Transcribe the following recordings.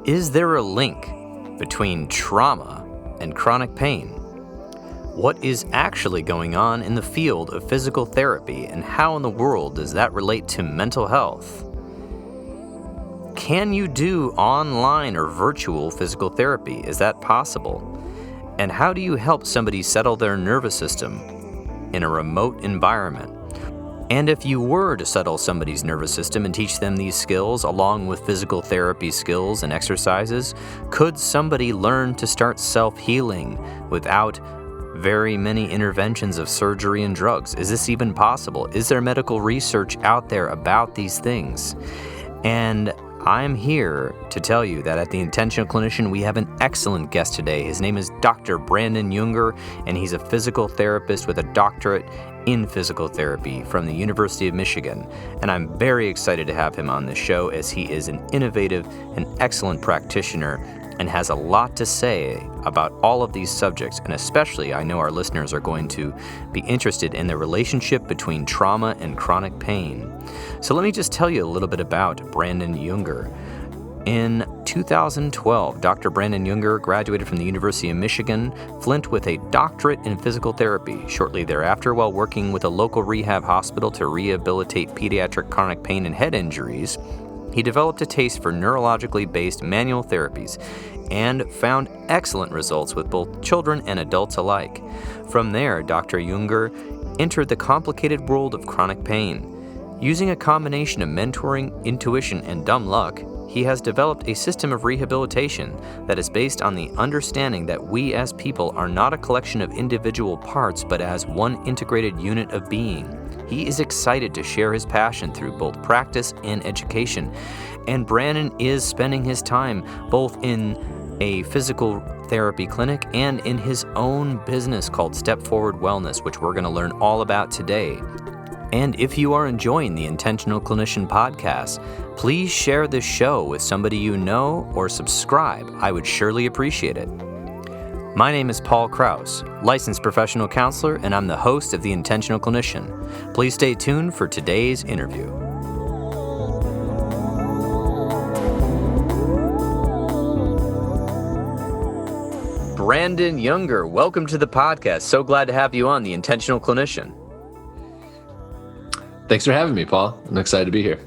Is there a link between trauma and chronic pain? What is actually going on in the field of physical therapy, and how in the world does that relate to mental health? Can you do online or virtual physical therapy? Is that possible? And how do you help somebody settle their nervous system in a remote environment? And if you were to settle somebody's nervous system and teach them these skills along with physical therapy skills and exercises, could somebody learn to start self-healing without very many interventions of surgery and drugs? Is this even possible? Is there medical research out there about these things? And I'm here to tell you that at the Intentional Clinician, we have an excellent guest today. His name is Dr. Brandon Yuenger, and he's a physical therapist with a doctorate in physical therapy from the University of Michigan. And I'm very excited to have him on this show, as he is an innovative and excellent practitioner and has a lot to say about all of these subjects. And especially, I know our listeners are going to be interested in the relationship between trauma and chronic pain. So let me just tell you a little bit about Brandon Yuenger. In 2012, Dr. Brandon Yuenger graduated from the University of Michigan-Flint with a doctorate in physical therapy. Shortly thereafter, while working with a local rehab hospital to rehabilitate pediatric chronic pain and head injuries, he developed a taste for neurologically based manual therapies and found excellent results with both children and adults alike. From there, Dr. Yuenger entered the complicated world of chronic pain. Using a combination of mentoring, intuition, and dumb luck, he has developed a system of rehabilitation that is based on the understanding that we as people are not a collection of individual parts, but as one integrated unit of being. He is excited to share his passion through both practice and education. And Brandon is spending his time both in a physical therapy clinic and in his own business called Step Forward Wellness, which we're going to learn all about today. And if you are enjoying the Intentional Clinician podcast, please share this show with somebody you know or subscribe. I would surely appreciate it. My name is Paul Krauss, licensed professional counselor, and I'm the host of the Intentional Clinician. Please stay tuned for today's interview. Brandon Yuenger, welcome to the podcast. So glad to have you on the Intentional Clinician. Thanks for having me, Paul. I'm excited to be here.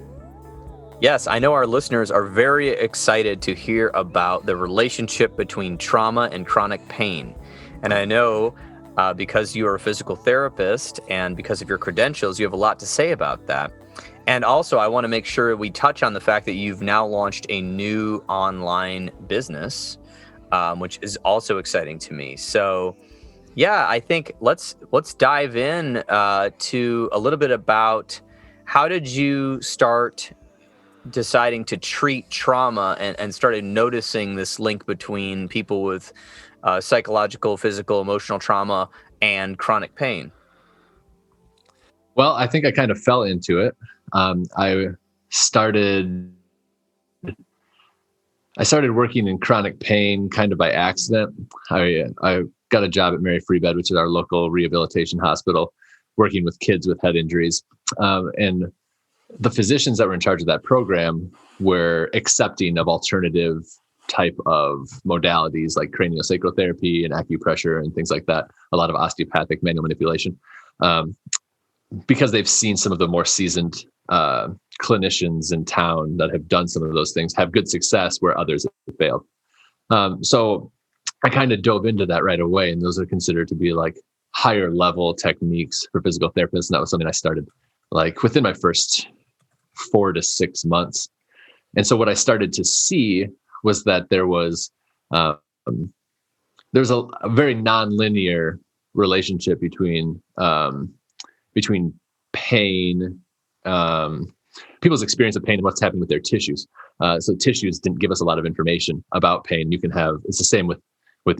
Yes, I know our listeners are very excited to hear about the relationship between trauma and chronic pain. And I know because you are a physical therapist and because of your credentials, you have a lot to say about that. And also, I want to make sure we touch on the fact that you've now launched a new online business, which is also exciting to me. So yeah, I think let's dive in to a little bit about how did you start deciding to treat trauma and started noticing this link between people with psychological, physical, emotional trauma and chronic pain? Well, I think I kind of fell into it. I started working in chronic pain kind of by accident. I got a job at Mary Free Bed, which is our local rehabilitation hospital, working with kids with head injuries. And the physicians that were in charge of that program were accepting of alternative type of modalities like craniosacral therapy and acupressure and things like that, a lot of osteopathic manual manipulation, because they've seen some of the more seasoned clinicians in town that have done some of those things have good success where others have failed. So I kind of dove into that right away, and those are considered to be like higher level techniques for physical therapists. And that was something I started like within my first 4 to 6 months. And so what I started to see was that there was a very nonlinear relationship between pain, people's experience of pain and what's happening with their tissues. So tissues didn't give us a lot of information about pain. It's the same with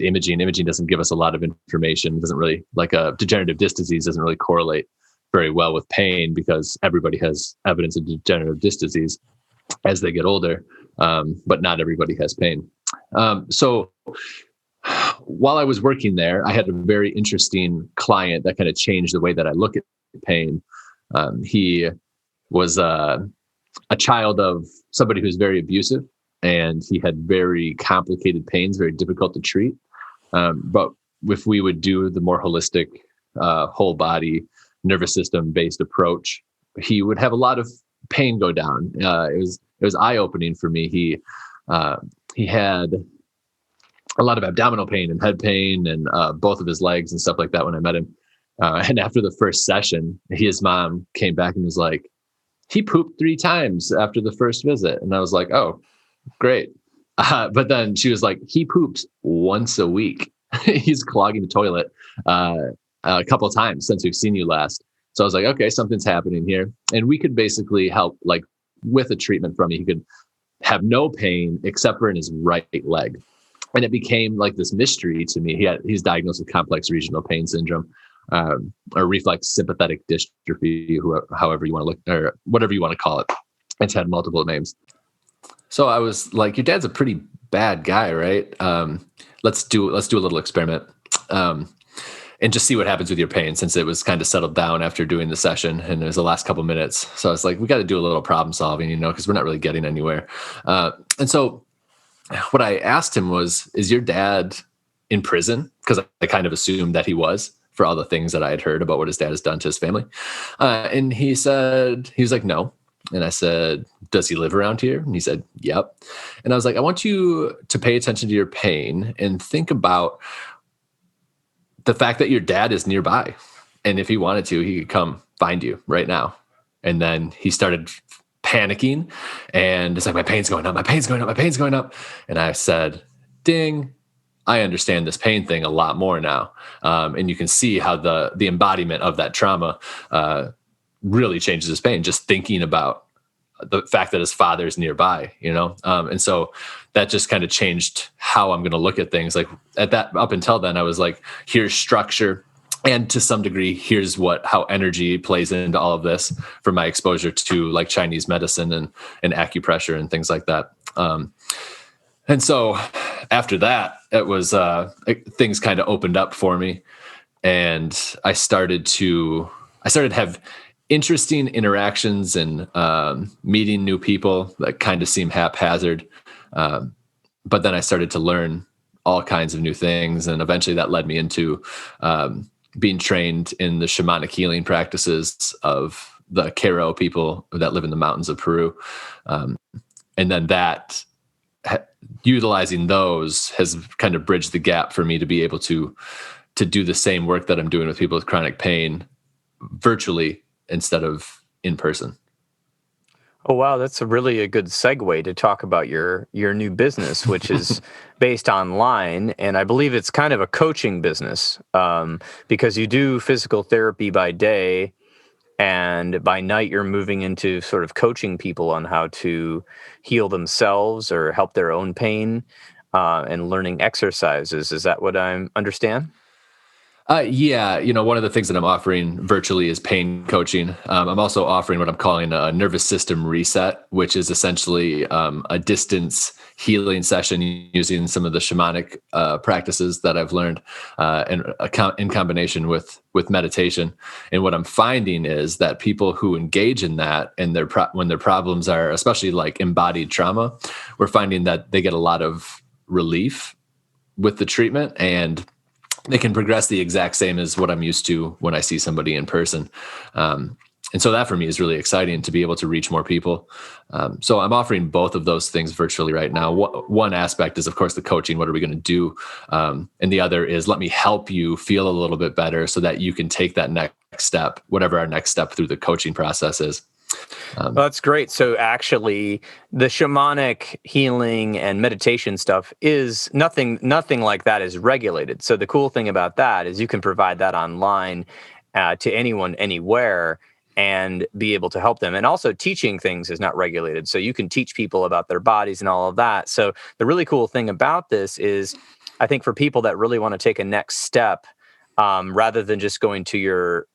imaging. Imaging doesn't give us a lot of information. It doesn't really, like a degenerative disc disease doesn't really correlate very well with pain because everybody has evidence of degenerative disc disease as they get older, but not everybody has pain. So while I was working there, I had a very interesting client that kind of changed the way that I look at pain. He was a child of somebody who's very abusive and he had very complicated pains, very difficult to treat. But if we would do the more holistic, whole body, nervous system based approach, he would have a lot of pain go down. It was eye opening for me. He had a lot of abdominal pain and head pain and both of his legs and stuff like that when I met him. And after the first session, his mom came back and was like, he pooped 3 times after the first visit. And I was like, oh, great. But then she was like, he poops once a week. He's clogging the toilet a couple of times since we've seen you last. So I was like, okay, something's happening here. And we could basically help like with a treatment from me. He could have no pain except for in his right leg. And it became like this mystery to me. He's diagnosed with complex regional pain syndrome, or reflex sympathetic dystrophy, however you want to look, or whatever you want to call it. It's had multiple names. So I was like, your dad's a pretty bad guy, right? Let's do a little experiment. And just see what happens with your pain, since it was kind of settled down after doing the session and it was the last couple minutes. So I was like, we got to do a little problem solving, because we're not really getting anywhere. And so what I asked him was, is your dad in prison? Because I kind of assumed that he was, for all the things that I had heard about what his dad has done to his family. And he was like, no. And I said, does he live around here? And he said, yep. And I was like, I want you to pay attention to your pain and think about the fact that your dad is nearby. And if he wanted to, he could come find you right now. And then he started panicking and it's like, my pain's going up, my pain's going up, my pain's going up. And I said, ding, I understand this pain thing a lot more now. And you can see how the embodiment of that trauma really changes his pain, just thinking about the fact that his father's nearby, and so that just kind of changed how I'm going to look at things. Like up until then, I was like, here's structure. And to some degree, here's how energy plays into all of this from my exposure to like Chinese medicine and acupressure and things like that. And so after that, it was, things kind of opened up for me, and I started to have interesting interactions and meeting new people that kind of seem haphazard. But then I started to learn all kinds of new things. And eventually that led me into being trained in the shamanic healing practices of the Q'ero people that live in the mountains of Peru. And then utilizing those has kind of bridged the gap for me to be able to do the same work that I'm doing with people with chronic pain virtually instead of in person. Oh, wow. That's a good segue to talk about your new business, which is based online. And I believe it's kind of a coaching business because you do physical therapy by day, and by night you're moving into sort of coaching people on how to heal themselves or help their own pain and learning exercises. Is that what I understand? Yeah. One of the things that I'm offering virtually is pain coaching. I'm also offering what I'm calling a nervous system reset, which is essentially a distance healing session using some of the shamanic practices that I've learned in combination with meditation. And what I'm finding is that people who engage in that and when their problems are, especially like embodied trauma, we're finding that they get a lot of relief with the treatment, and they can progress the exact same as what I'm used to when I see somebody in person. And so that for me is really exciting to be able to reach more people. So I'm offering both of those things virtually right now. One aspect is, of course, the coaching. What are we going to do? And the other is let me help you feel a little bit better so that you can take that next step, whatever our next step through the coaching process is. Well, that's great. So actually, the shamanic healing and meditation stuff is nothing like that is regulated. So the cool thing about that is you can provide that online to anyone, anywhere, and be able to help them. And also teaching things is not regulated. So you can teach people about their bodies and all of that. So the really cool thing about this is, I think for people that really want to take a next step, rather than just going to your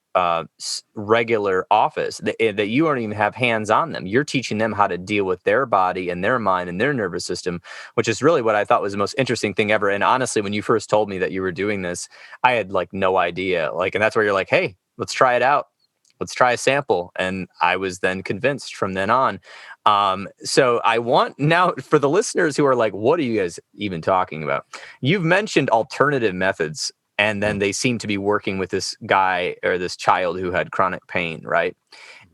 regular office, that you don't even have hands on them. You're teaching them how to deal with their body and their mind and their nervous system, which is really what I thought was the most interesting thing ever. And honestly, when you first told me that you were doing this, I had like no idea. And that's where you're like, hey, let's try it out. Let's try a sample. And I was then convinced from then on. So I want now for the listeners who are like, what are you guys even talking about? You've mentioned alternative methods, and then they seem to be working with this guy or this child who had chronic pain, right?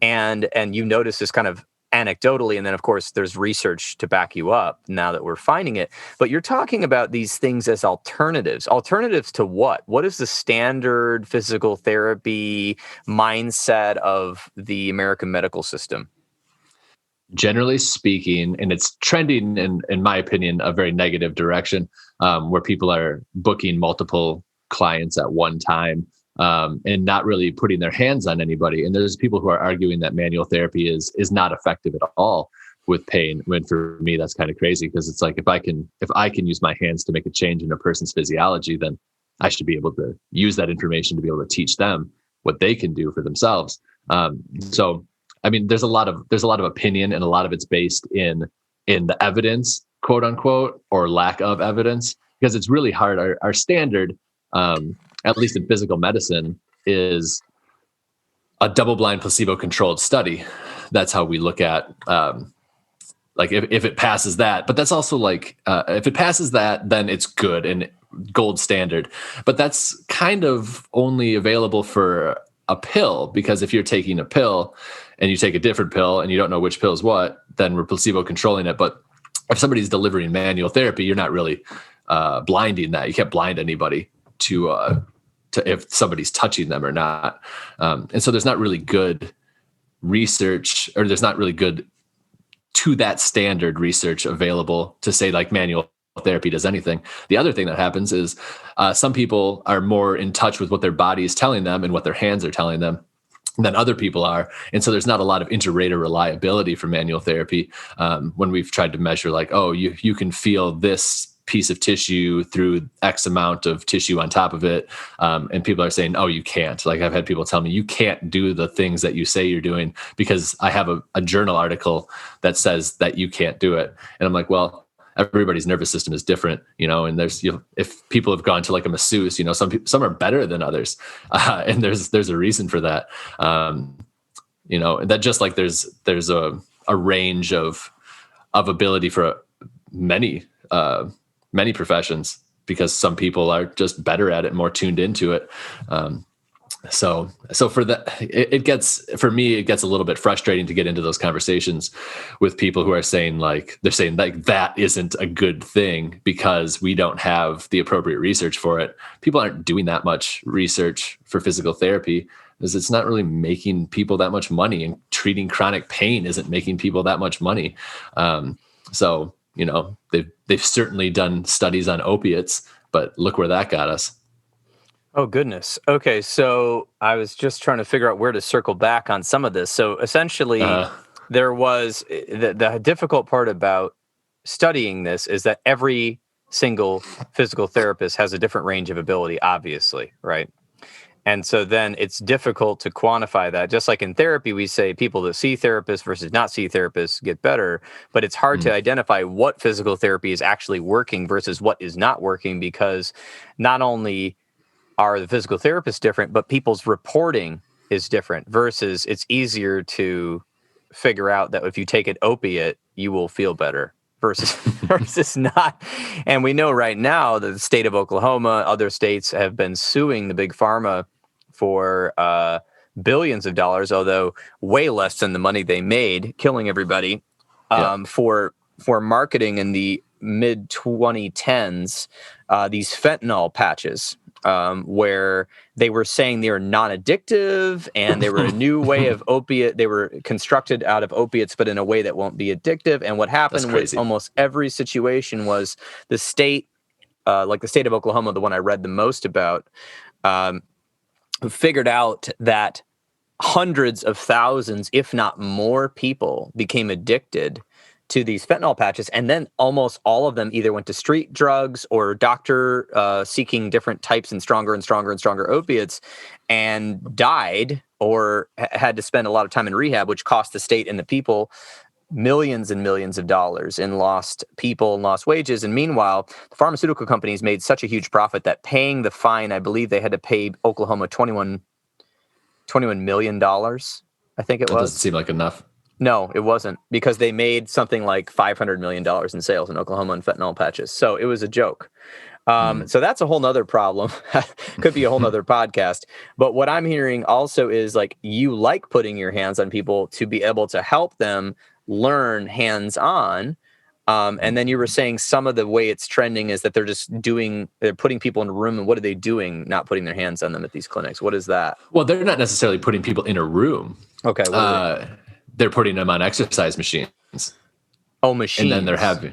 And you notice this kind of anecdotally, and then of course there's research to back you up now that we're finding it. But you're talking about these things as alternatives. Alternatives to what? What is the standard physical therapy mindset of the American medical system? Generally speaking, and it's trending in my opinion, a very negative direction, where people are booking multiple clients at one time, and not really putting their hands on anybody. And there's people who are arguing that manual therapy is not effective at all with pain. When for me, that's kind of crazy, because it's like, if I can use my hands to make a change in a person's physiology, then I should be able to use that information to be able to teach them what they can do for themselves. So I mean, there's a lot of opinion, and a lot of it's based in the evidence, quote unquote, or lack of evidence, because it's really hard. Our standard, at least in physical medicine, is a double-blind placebo-controlled study. That's how we look at, like if it passes that. But that's also like, if it passes that, then it's good and gold standard. But that's kind of only available for a pill, because if you're taking a pill and you take a different pill and you don't know which pill is what, then we're placebo controlling it. But if somebody's delivering manual therapy, you're not really blinding that. You can't blind anybody to if somebody's touching them or not. And so there's not really good research, or there's not really good to that standard research available to say like manual therapy does anything. The other thing that happens is some people are more in touch with what their body is telling them and what their hands are telling them than other people are. And so there's not a lot of inter-rater reliability for manual therapy. When we've tried to measure like, oh, you can feel this piece of tissue through X amount of tissue on top of it. And people are saying, oh, you can't. Like I've had people tell me, you can't do the things that you say you're doing because I have a journal article that says that you can't do it. And I'm like, well, everybody's nervous system is different, and there's, if people have gone to like a masseuse, some are better than others. And there's a reason for that. That just like there's a range of ability for many professions, because some people are just better at it, more tuned into it. So for that, it gets a little bit frustrating to get into those conversations with people who are saying they're saying that isn't a good thing because we don't have the appropriate research for it. People aren't doing that much research for physical therapy because it's not really making people that much money, and treating chronic pain isn't making people that much money. So they've certainly done studies on opiates, but look where that got us. Oh, goodness. Okay, so I was just trying to figure out where to circle back on some of this. So essentially, there was the difficult part about studying this is that every single physical therapist has a different range of ability, obviously, right? And so then it's difficult to quantify that. Just like in therapy, we say people that see therapists versus not see therapists get better, but it's hard to identify what physical therapy is actually working versus what is not working, because not only are the physical therapists different, but people's reporting is different, versus it's easier to figure out that if you take an opiate, you will feel better versus not. And we know right now that the state of Oklahoma, other states have been suing the big pharma for billions of dollars, although way less than the money they made, killing everybody, for marketing in the mid 2010s, these fentanyl patches. Where they were saying they were non-addictive and they were a new way of opiate. They were constructed out of opiates, but in a way that won't be addictive. And what happened with almost every situation was the state, like the state of Oklahoma, the one I read the most about, figured out that hundreds of thousands, if not more people became addicted to these fentanyl patches, and then almost all of them either went to street drugs or doctor seeking different types and stronger opiates, and died or had to spend a lot of time in rehab, which cost the state and the people millions and millions of dollars in lost people and lost wages. And meanwhile, the pharmaceutical companies made such a huge profit that paying the fine, I believe they had to pay Oklahoma $21 million, I think it was. Doesn't seem like enough. No, it wasn't, because they made something like $500 million in sales in Oklahoma and fentanyl patches. So it was a joke. So that's a whole nother problem. Could be a whole nother podcast. But what I'm hearing also is like you like putting your hands on people to be able to help them learn hands-on. And then you were saying some of the way it's trending is that they're putting people in a room, and what are they doing? Not putting their hands on them at these clinics. What is that? Well, they're not necessarily putting people in a room. Okay. They're putting them on exercise machines. Oh, machines. And then they're having,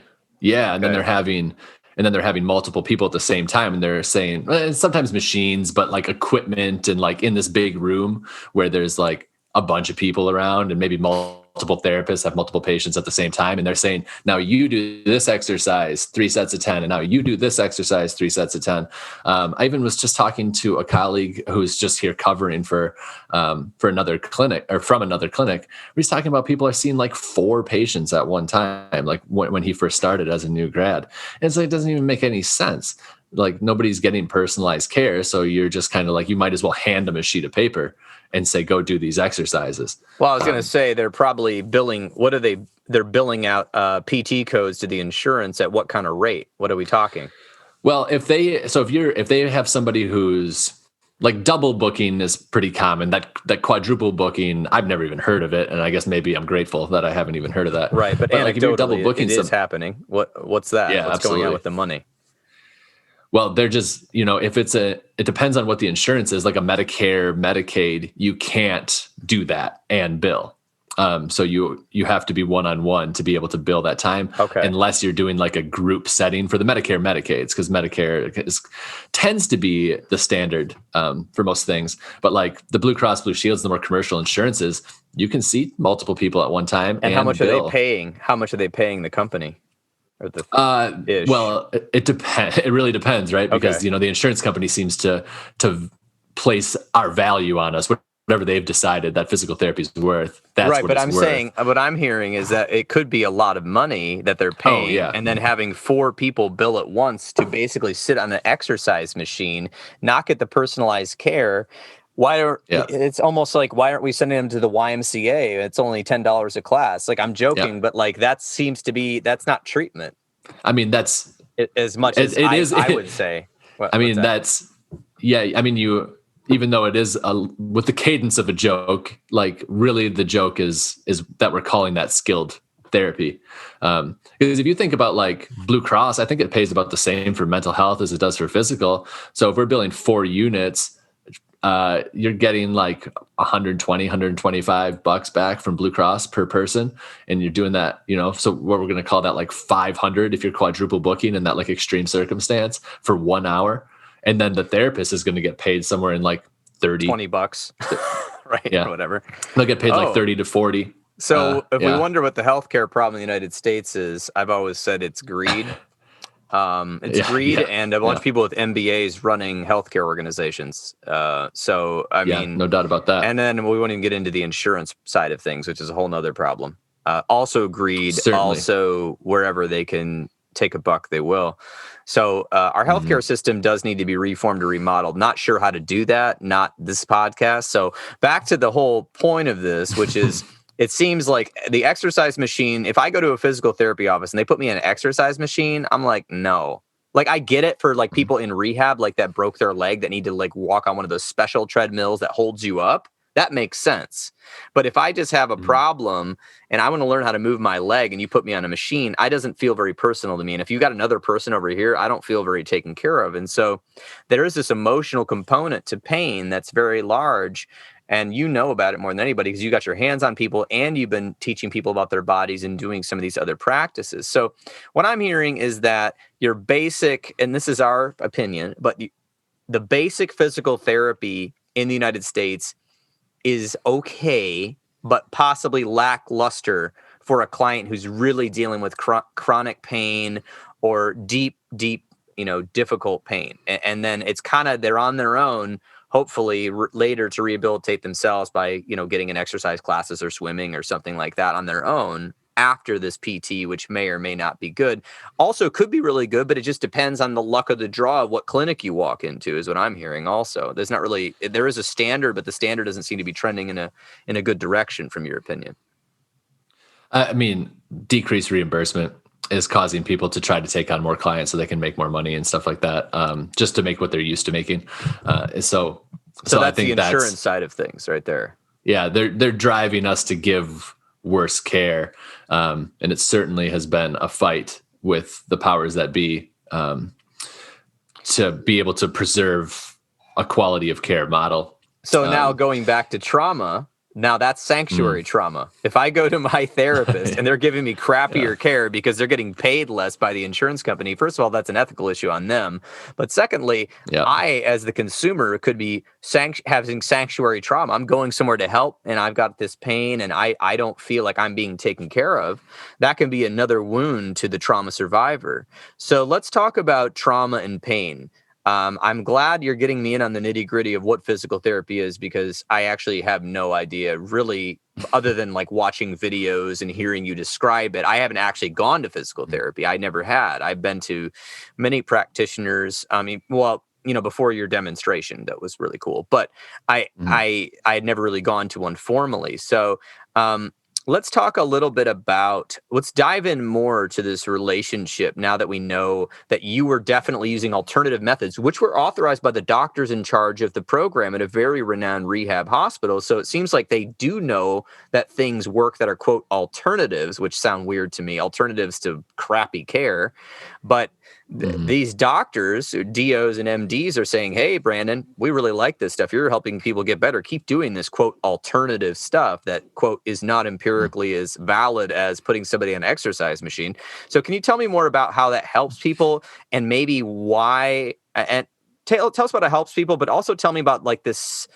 and then they're having multiple people at the same time. And they're saying, sometimes machines, but like equipment, and like in this big room where there's like a bunch of people around, and maybe multiple therapists have multiple patients at the same time. And they're saying, now you do this exercise 3 sets of 10. And now you do this exercise 3 sets of 10. I even was just talking to a colleague who's just here covering for another clinic, or from another clinic. He's talking about people are seeing like 4 patients at one time, like when he first started as a new grad. And it's like, it doesn't even make any sense. Like nobody's getting personalized care. So you're just kind of like, you might as well hand them a sheet of paper and say, go do these exercises. Well, I was going to say they're probably billing. What are they? They're billing out PT codes to the insurance at what kind of rate? What are we talking? Well, if they have somebody who's like double booking is pretty common. That quadruple booking, I've never even heard of it, and I guess maybe I'm grateful that I haven't even heard of that. Right, but like if you're double booking, it is happening. What's that? Yeah, what's absolutely. going on with the money? Well, they're just, if it depends on what the insurance is, like a Medicare, Medicaid, you can't do that and bill. So you have to be one-on-one to be able to bill that time. Okay. Unless you're doing like a group setting for the Medicare, Medicaids, because Medicare tends to be the standard for most things. But like the Blue Cross Blue Shields, the more commercial insurances, you can see multiple people at one time. And how much are they paying? How much are they paying the company? Well, it depends. It really depends, right? Because the insurance company seems to place our value on us, whatever they've decided that physical therapy is worth. That's right. What but it's I'm worth. saying what I'm hearing is that it could be a lot of money that they're paying, and then having 4 people bill at once to basically sit on an exercise machine, not get the personalized care. It's almost like, why aren't we sending them to the YMCA? It's only $10 a class. Like, I'm joking, but like that's not treatment. I mean, that's as much as it is. I would say. I mean, even though it is with the cadence of a joke, like really the joke is that we're calling that skilled therapy. Because if you think about like Blue Cross, I think it pays about the same for mental health as it does for physical. So if we're billing 4 units, you're getting like $125 back from Blue Cross per person. And you're doing that, so what we're going to call that like 500 if you're quadruple booking in that like extreme circumstance for 1 hour. And then the therapist is going to get paid somewhere in like $20, right? Yeah. Or whatever. They'll get paid like 30 to 40. So if we wonder what the healthcare problem in the United States is, I've always said it's greed. It's greed and a bunch of people with MBAs running healthcare organizations. So I mean, no doubt about that. And then we won't even get into the insurance side of things, which is a whole nother problem. Also greed, Certainly. Also wherever they can take a buck, they will. So our healthcare system does need to be reformed or remodeled. Not sure how to do that, not this podcast. So back to the whole point of this, which is it seems like the exercise machine, if I go to a physical therapy office and they put me in an exercise machine, I'm like, no. Like, I get it for like people in rehab, like that broke their leg that need to like walk on one of those special treadmills that holds you up. That makes sense. But if I just have a problem and I want to learn how to move my leg and you put me on a machine, it doesn't feel very personal to me. And if you got another person over here, I don't feel very taken care of. And so there is this emotional component to pain that's very large. And you know about it more than anybody because you got your hands on people and you've been teaching people about their bodies and doing some of these other practices. So what I'm hearing is that your basic, and this is our opinion, but the basic physical therapy in the United States is okay, but possibly lackluster for a client who's really dealing with chronic pain or deep, difficult pain. And then it's kind of, they're on their own, hopefully later to rehabilitate themselves by, getting in exercise classes or swimming or something like that on their own after this PT, which may or may not be good. Also could be really good, but it just depends on the luck of the draw of what clinic you walk into is what I'm hearing also. There is a standard, but the standard doesn't seem to be trending in a good direction from your opinion. I mean, decreased reimbursement is causing people to try to take on more clients so they can make more money and stuff like that, just to make what they're used to making. So So I that's the think insurance side of things right there. yeah, they're driving us to give worse care, and it certainly has been a fight with the powers that be, to be able to preserve a quality of care model. So now going back to trauma, now that's sanctuary trauma. If I go to my therapist and they're giving me crappier care because they're getting paid less by the insurance company, first of all, that's an ethical issue on them. But secondly, I, as the consumer, could be having sanctuary trauma. I'm going somewhere to help and I've got this pain and I don't feel like I'm being taken care of. That can be another wound to the trauma survivor. So let's talk about trauma and pain. I'm glad you're getting me in on the nitty-gritty of what physical therapy is, because I actually have no idea really, other than like watching videos and hearing you describe it. I haven't actually gone to physical therapy. I never had. I've been to many practitioners. I mean, well, before your demonstration, that was really cool. But I had never really gone to one formally. So let's talk a little bit let's dive in more to this relationship now that we know that you were definitely using alternative methods, which were authorized by the doctors in charge of the program at a very renowned rehab hospital. So it seems like they do know that things work that are, quote, alternatives, which sound weird to me, alternatives to crappy care. But these doctors, DOs and MDs, are saying, hey, Brandon, we really like this stuff. You're helping people get better. Keep doing this, quote, alternative stuff that, quote, is not empirically as valid as putting somebody on an exercise machine. So can you tell me more about how that helps people and maybe why, and tell us about how it helps people, but also tell me about like this,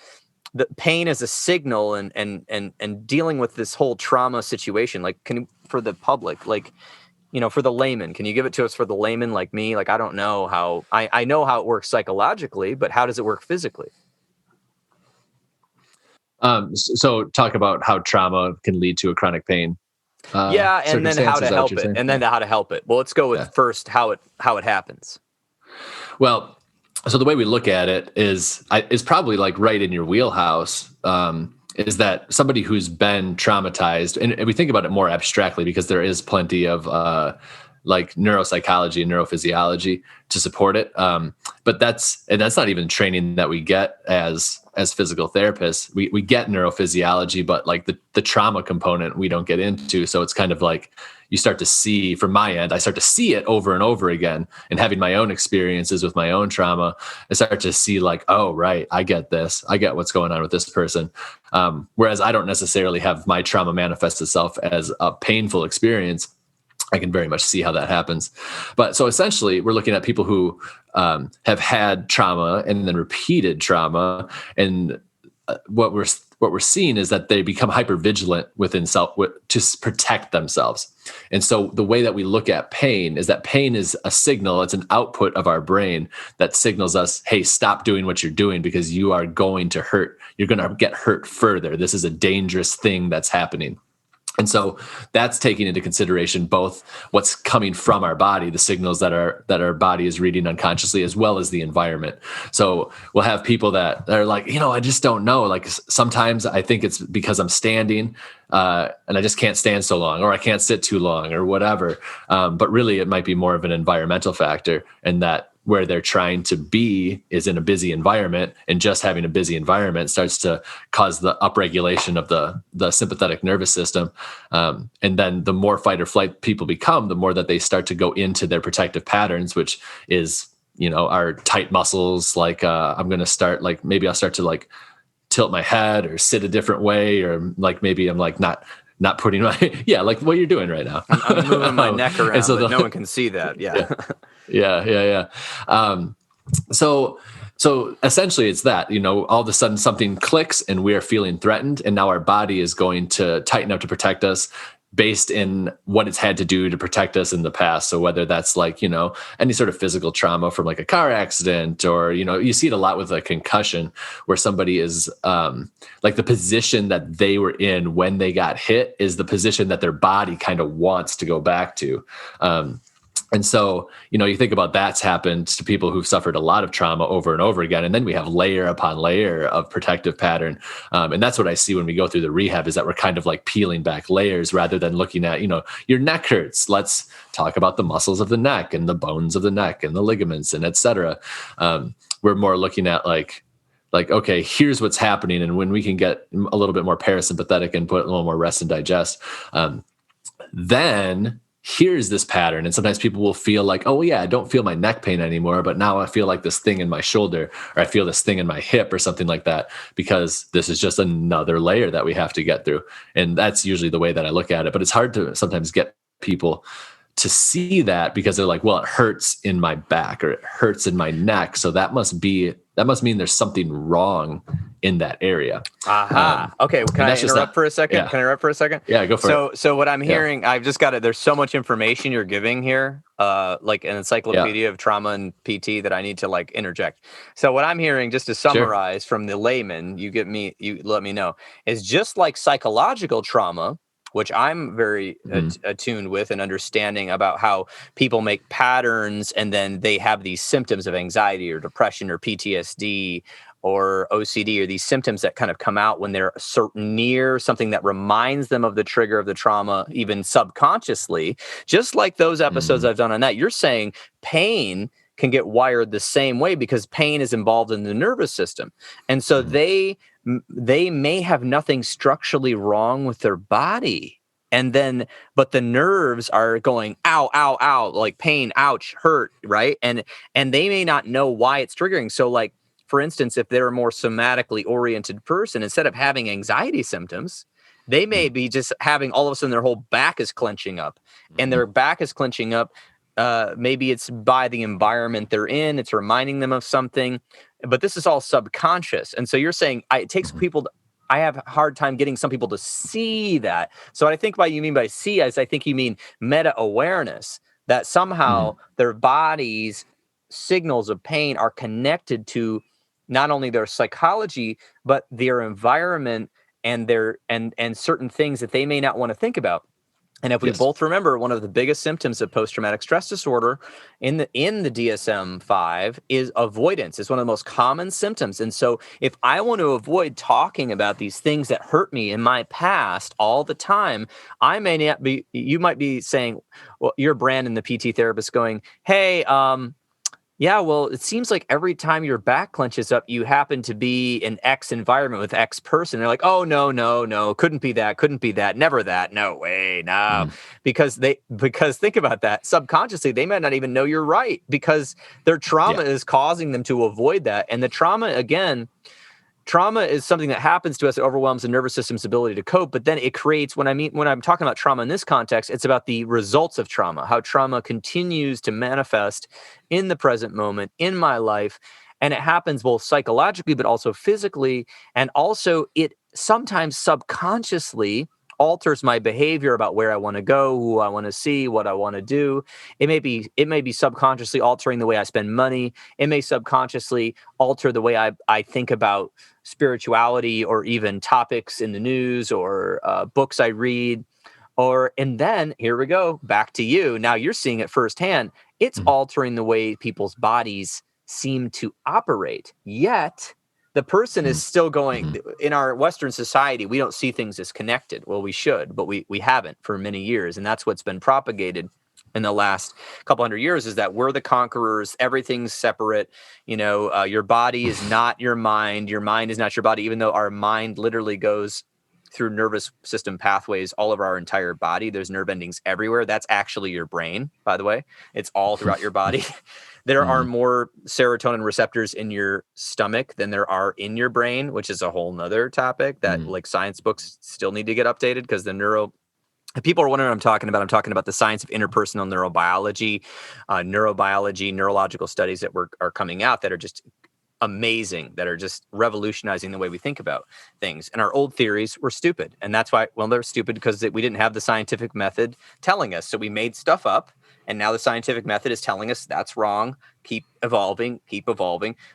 the pain as a signal and dealing with this whole trauma situation, like for the public, like, for the layman, can you give it to us for the layman like me? Like, I don't know how, I know how it works psychologically, but how does it work physically? So talk about how trauma can lead to a chronic pain. And then how to help it, and then how to help it. Well, let's go with first how it happens. Well, so the way we look at it is probably like right in your wheelhouse. Is that somebody who's been traumatized, and we think about it more abstractly because there is plenty of like neuropsychology and neurophysiology to support it. But that's not even training that we get as physical therapists. We get neurophysiology, but like the trauma component we don't get into. So it's kind of like you start to see, from my end, I start to see it over and over again, and having my own experiences with my own trauma, I start to see like, oh, right, I get this. I get what's going on with this person. Whereas I don't necessarily have my trauma manifest itself as a painful experience. I can very much see how that happens. But so essentially, we're looking at people who have had trauma and then repeated trauma. And what we're seeing is that they become hypervigilant within self to protect themselves. And so the way that we look at pain is that pain is a signal. It's an output of our brain that signals us, hey, stop doing what you're doing because you are going to hurt. You're going to get hurt further. This is a dangerous thing that's happening. And so that's taking into consideration both what's coming from our body, the signals that our body is reading unconsciously, as well as the environment. So we'll have people that are like, I just don't know. Like sometimes I think it's because I'm standing and I just can't stand so long, or I can't sit too long, or whatever. But really, it might be more of an environmental factor, and that where they're trying to be is in a busy environment, and just having a busy environment starts to cause the upregulation of the sympathetic nervous system. And then the more fight or flight people become, the more that they start to go into their protective patterns, which is, our tight muscles. Like I'm going to start, like, maybe I'll start to like tilt my head or sit a different way, or like maybe I'm like not putting my, like what you're doing right now. I'm moving my neck around, so but no one can see that. Yeah. So essentially it's that, all of a sudden something clicks and we are feeling threatened, and now our body is going to tighten up to protect us based in what it's had to do to protect us in the past. So whether that's like, any sort of physical trauma from like a car accident, or, you see it a lot with a concussion where somebody is like the position that they were in when they got hit is the position that their body kind of wants to go back to. And so, you think about that's happened to people who've suffered a lot of trauma over and over again. And then we have layer upon layer of protective pattern. And that's what I see when we go through the rehab, is that we're kind of like peeling back layers rather than looking at, your neck hurts. Let's talk about the muscles of the neck and the bones of the neck and the ligaments and et cetera. We're more looking at like, okay, here's what's happening. And when we can get a little bit more parasympathetic and put a little more rest and digest, then here's this pattern. And sometimes people will feel like, oh yeah, I don't feel my neck pain anymore, but now I feel like this thing in my shoulder, or I feel this thing in my hip or something like that, because this is just another layer that we have to get through. And that's usually the way that I look at it. But it's hard to sometimes get people to see that, because they're like, well, it hurts in my back or it hurts in my neck. So that must mean there's something wrong in that area. Aha. Okay. Can I interrupt for a second? Yeah. Can I interrupt for a second? Yeah, go for it. So what I'm hearing, I've just got it. There's so much information you're giving here, like an encyclopedia of trauma and PT, that I need to like interject. So what I'm hearing, just to summarize from the layman, you let me know, is just like psychological trauma, which I'm very attuned with and understanding about how people make patterns and then they have these symptoms of anxiety or depression or PTSD or OCD, or these symptoms that kind of come out when they're near something that reminds them of the trigger of the trauma, even subconsciously. Just like those episodes I've done on that, you're saying pain can get wired the same way because pain is involved in the nervous system. And so they may have nothing structurally wrong with their body. But the nerves are going, ow, ow, ow, like pain, ouch, hurt, right? And they may not know why it's triggering. So like, for instance, if they're a more somatically oriented person, instead of having anxiety symptoms, they may be just having all of a sudden their whole back is clenching up, and their back is clenching up. Maybe it's by the environment they're in. It's reminding them of something, but this is all subconscious. And so you're saying it takes people I have a hard time getting some people to see that. So what I think you mean by see is I think you mean meta awareness, that somehow their bodies signals of pain are connected to not only their psychology, but their environment and and certain things that they may not want to think about. And if we both remember, one of the biggest symptoms of post-traumatic stress disorder in the DSM-5 is avoidance. It's one of the most common symptoms. And so if I want to avoid talking about these things that hurt me in my past all the time, you might be saying, well, you're Brandon, the PT therapist, going, hey, yeah, well, it seems like every time your back clenches up, you happen to be in X environment with X person. They're like, oh, no, couldn't be that, never that, no way, no. Because think about that, subconsciously, they might not even know you're right, because their trauma is causing them to avoid that. And the trauma is something that happens to us. It overwhelms the nervous system's ability to cope, but then it creates, when I'm talking about trauma in this context, it's about the results of trauma, how trauma continues to manifest in the present moment in my life. And it happens both psychologically, but also physically. And also it sometimes subconsciously alters my behavior about where I want to go, who I want to see, what I want to do. It may be subconsciously altering the way I spend money. It may subconsciously alter the way I think about spirituality, or even topics in the news, or books I read. And then here we go, back to you. Now you're seeing it firsthand. It's altering the way people's bodies seem to operate. Yet the person is still going. In our Western society, we don't see things as connected. Well, we should, but we haven't for many years. And that's what's been propagated in the last couple hundred years, is that we're the conquerors. Everything's separate. Your body is not your mind. Your mind is not your body, even though our mind literally goes through nervous system pathways all over our entire body. There's nerve endings everywhere. That's actually your brain, by the way. It's all throughout your body. There are more serotonin receptors in your stomach than there are in your brain, which is a whole nother topic that like science books still need to get updated, because people are wondering what I'm talking about. I'm talking about the science of interpersonal neurobiology, neurological studies that are coming out that are just amazing, that are just revolutionizing the way we think about things. And our old theories were stupid. And that's why, they're stupid because we didn't have the scientific method telling us. So we made stuff up. And now the scientific method is telling us that's wrong. Keep evolving.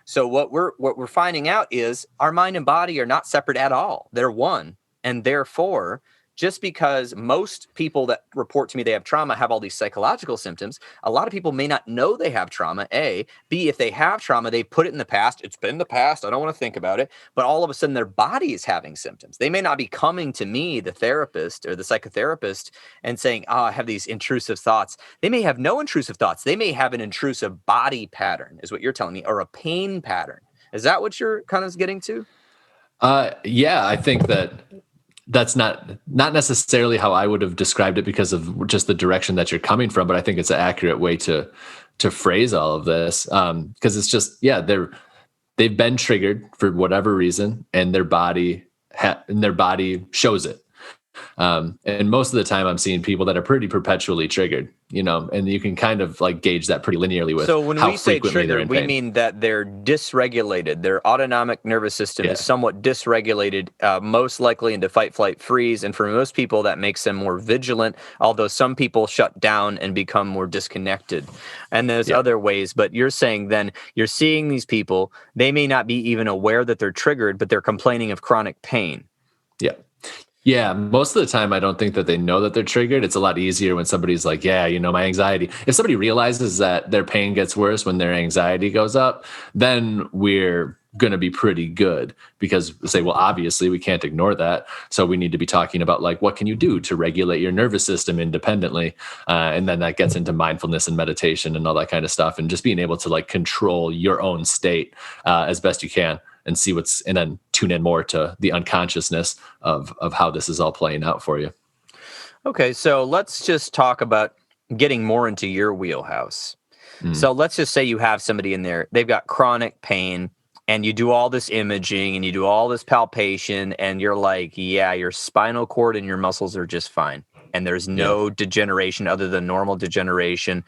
So what we're finding out is our mind and body are not separate at all. They're one. And therefore, just because most people that report to me they have trauma have all these psychological symptoms, a lot of people may not know they have trauma, A. B, if they have trauma, they put it in the past. It's been the past. I don't want to think about it. But all of a sudden, their body is having symptoms. They may not be coming to me, the therapist or the psychotherapist, and saying, oh, I have these intrusive thoughts. They may have no intrusive thoughts. They may have an intrusive body pattern, is what you're telling me, or a pain pattern. Is that what you're kind of getting to? Yeah, I think that's not necessarily how I would have described it because of just the direction that you're coming from, but I think it's an accurate way to phrase all of this. Because it's just, yeah, they've been triggered for whatever reason, and their body shows it. And most of the time I'm seeing people that are pretty perpetually triggered, and you can kind of like gauge that pretty linearly with. So when how we say frequently they're triggered, in we pain. mean that they're dysregulated. Their autonomic nervous system is somewhat dysregulated, most likely into fight, flight, freeze. And for most people, that makes them more vigilant, although some people shut down and become more disconnected. And there's other ways. But you're saying then you're seeing these people, they may not be even aware that they're triggered, but they're complaining of chronic pain. Yeah. Yeah, most of the time, I don't think that they know that they're triggered. It's a lot easier when somebody's like, yeah, my anxiety. If somebody realizes that their pain gets worse when their anxiety goes up, then we're going to be pretty good because say, well, obviously we can't ignore that. So we need to be talking about like, what can you do to regulate your nervous system independently? And then that gets into mindfulness and meditation and all that kind of stuff. And just being able to like control your own state as best you can. And see and then tune in more to the unconsciousness of how this is all playing out for you. Okay, so let's just talk about getting more into your wheelhouse. So let's just say you have somebody in there, they've got chronic pain, and you do all this imaging and you do all this palpation, and you're like, yeah, your spinal cord and your muscles are just fine. And there's no degeneration other than normal degeneration.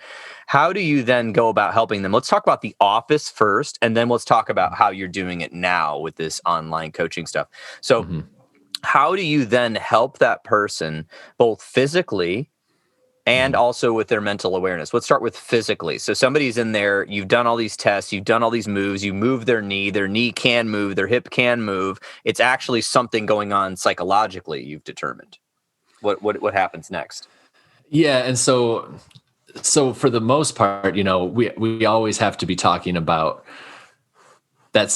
How do you then go about helping them? Let's talk about the office first, and then let's talk about how you're doing it now with this online coaching stuff. So how do you then help that person both physically and also with their mental awareness? Let's start with physically. So somebody's in there, you've done all these tests, you've done all these moves, you move their knee can move, their hip can move. It's actually something going on psychologically, you've determined. What happens next? Yeah. And so for the most part, we always have to be talking about that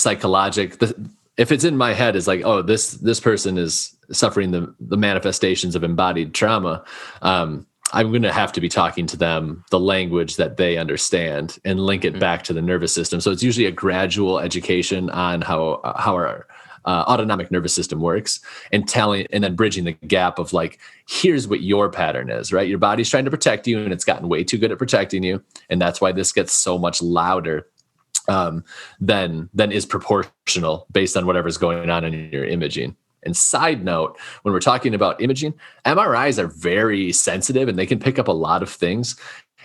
if it's in my head is like, oh, this person is suffering the manifestations of embodied trauma. I'm going to have to be talking to them the language that they understand and link it back to the nervous system. So it's usually a gradual education on how our autonomic nervous system works, and then bridging the gap of like, here's what your pattern is, right? Your body's trying to protect you and it's gotten way too good at protecting you. And that's why this gets so much louder than is proportional based on whatever's going on in your imaging. And side note, when we're talking about imaging, MRIs are very sensitive and they can pick up a lot of things.